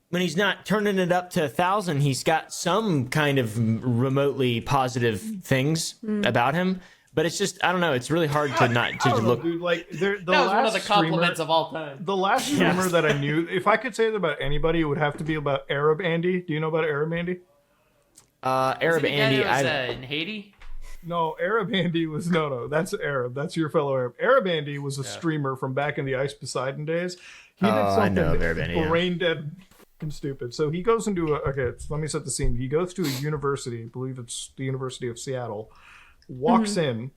when he's not turning it up to 1,000, he's got some kind of remotely positive things about him. But it's just, I don't know. It's really hard to look. Dude, like, that was one of the compliments of all time. The last streamer that I knew, if I could say that about anybody, it would have to be about Arab Andy. Do you know about Arab Andy? Arab Andy, in Haiti. No, Arab Andy was no. That's Arab. That's your fellow Arab. Arab Andy was a streamer from back in the Ice Poseidon days. He did something brain dead, fucking stupid. So he goes into let me set the scene. He goes to a university. I believe it's the University of Seattle. Walks in,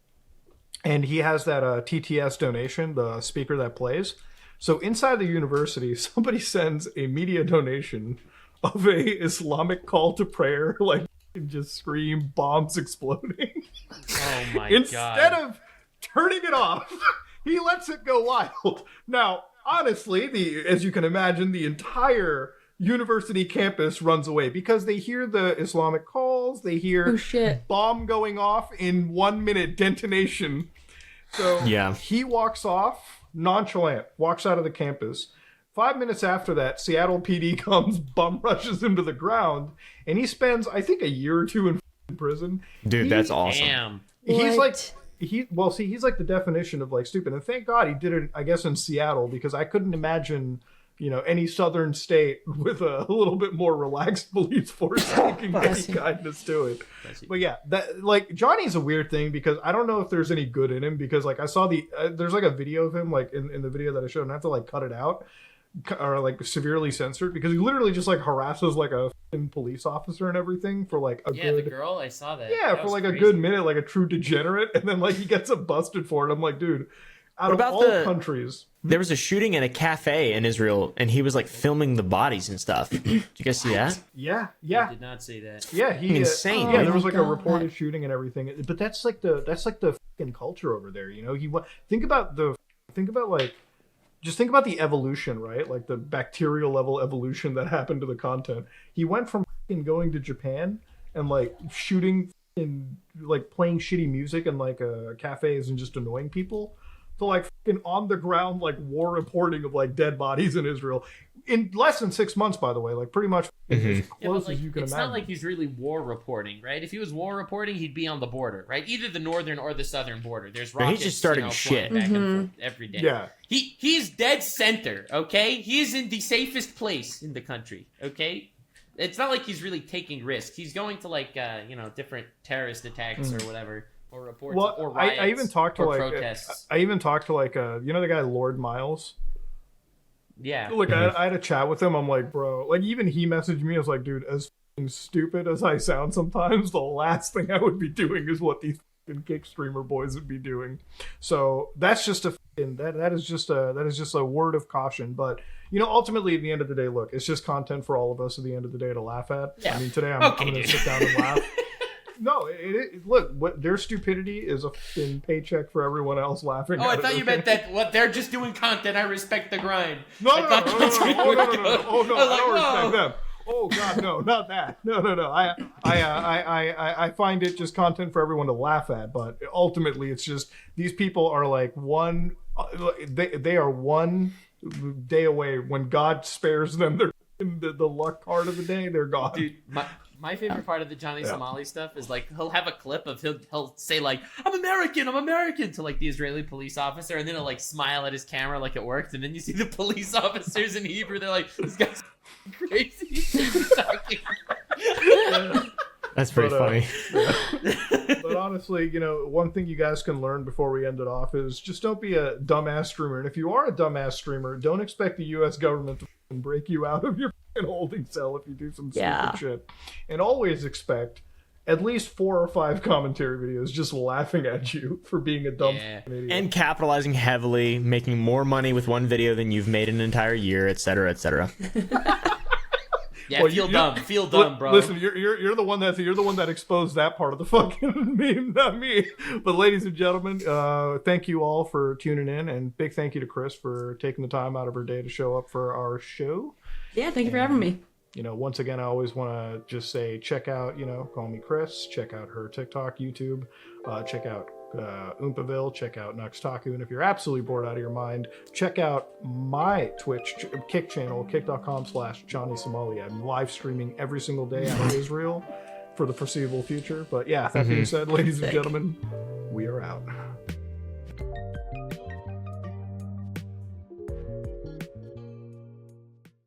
and he has that TTS donation, the speaker that plays. So inside the university, somebody sends a media donation of a Islamic call to prayer, like. Just scream, bombs exploding. Oh my god. Instead of turning it off, he lets it go wild. Now, honestly, as you can imagine, the entire university campus runs away because they hear the Islamic calls, they hear bomb going off in 1 minute detonation. So he walks off, nonchalant, walks out of the campus. 5 minutes after that, Seattle PD comes, bum rushes him to the ground, and he spends, I think, a year or two in prison. Dude, that's awesome. Damn. He's he's like the definition of like stupid. And thank God he did it, I guess, in Seattle, because I couldn't imagine, any southern state with a little bit more relaxed police force taking any kindness to it. But yeah, that like Johnny's a weird thing, because I don't know if there's any good in him, because like I saw there's like a video of him like in the video that I showed, and I have to like cut it out or like severely censored, because he literally just like harasses like a police officer and everything for like the girl, I saw that. Yeah, that for like crazy. a good minute, like a true degenerate, and then like he gets busted for it. I'm like, dude, out of all countries. There was a shooting in a cafe in Israel, and he was like filming the bodies and stuff. Did you guys see that? Yeah. I did not see that. Yeah, insane. Yeah, there was like a reported shooting and everything. But that's like the fucking culture over there, think about the evolution, right? Like the bacterial level evolution that happened to the content. He went from going to Japan and like shooting in like playing shitty music in like cafes and just annoying people, to like fucking on the ground like war reporting of like dead bodies in Israel in less than 6 months, by the way, like pretty much as close as you can it's imagine. not like he's really war reporting, right? If he was war reporting, he'd be on the border, right? Either the northern or the southern border. There's rockets, he's just starting flying shit back and forth every day. Yeah. He's dead center, okay? He's in the safest place in the country, okay? It's not like he's really taking risks. He's going to like different terrorist attacks or whatever, or reports or riots. I even talked to like protests. I even talked to like the guy Lord Miles. Yeah. Like I had a chat with him. I'm like, bro, like even he messaged me. I was like, dude, as f***ing stupid as I sound sometimes, the last thing I would be doing is what these f***ing kick streamer boys would be doing. So that's just that is just a word of caution. But ultimately, at the end of the day, look, it's just content for all of us at the end of the day to laugh at. Yeah. I mean, today I'm going to sit down and laugh. No, look, what their stupidity is a f***ing paycheck for everyone else laughing. Oh, I thought you meant that what they're just doing content. I respect the grind. No, I don't respect them. Oh God, no, not that. No. I find it just content for everyone to laugh at, but ultimately, it's just these people are like one. They are one day away. When God spares them, they're in the luck part of the day. They're gone. Dude, my favorite part of the Johnny Somali stuff is like he'll have a clip of he'll say like I'm American to like the Israeli police officer, and then he'll like smile at his camera like it worked, and then you see the police officers in Hebrew, they're like, this guy's crazy. That's pretty funny. But honestly, one thing you guys can learn before we end it off is just don't be a dumbass streamer. And if you are a dumbass streamer, don't expect the U.S. government to break you out of your holding cell if you do some stupid shit. And always expect at least 4 or 5 commentary videos just laughing at you for being a dumb idiot. And capitalizing heavily, making more money with one video than you've made in an entire year, etc., etc. Yeah, well, feel dumb, bro. Listen, you're the one that exposed that part of the fucking meme, not me. But ladies and gentlemen, thank you all for tuning in, and big thank you to Chris for taking the time out of her day to show up for our show. Yeah, thank you for having me. Once again, I always want to just say, check out, Call Me Chris, check out her TikTok, YouTube, check out Oompaville, check out Nuxtaku, and if you're absolutely bored out of your mind, check out my Twitch Kick channel, kick.com/Johnny Somali. I'm live streaming every single day out of Israel for the foreseeable future. But yeah, that being said, ladies and gentlemen, we are out.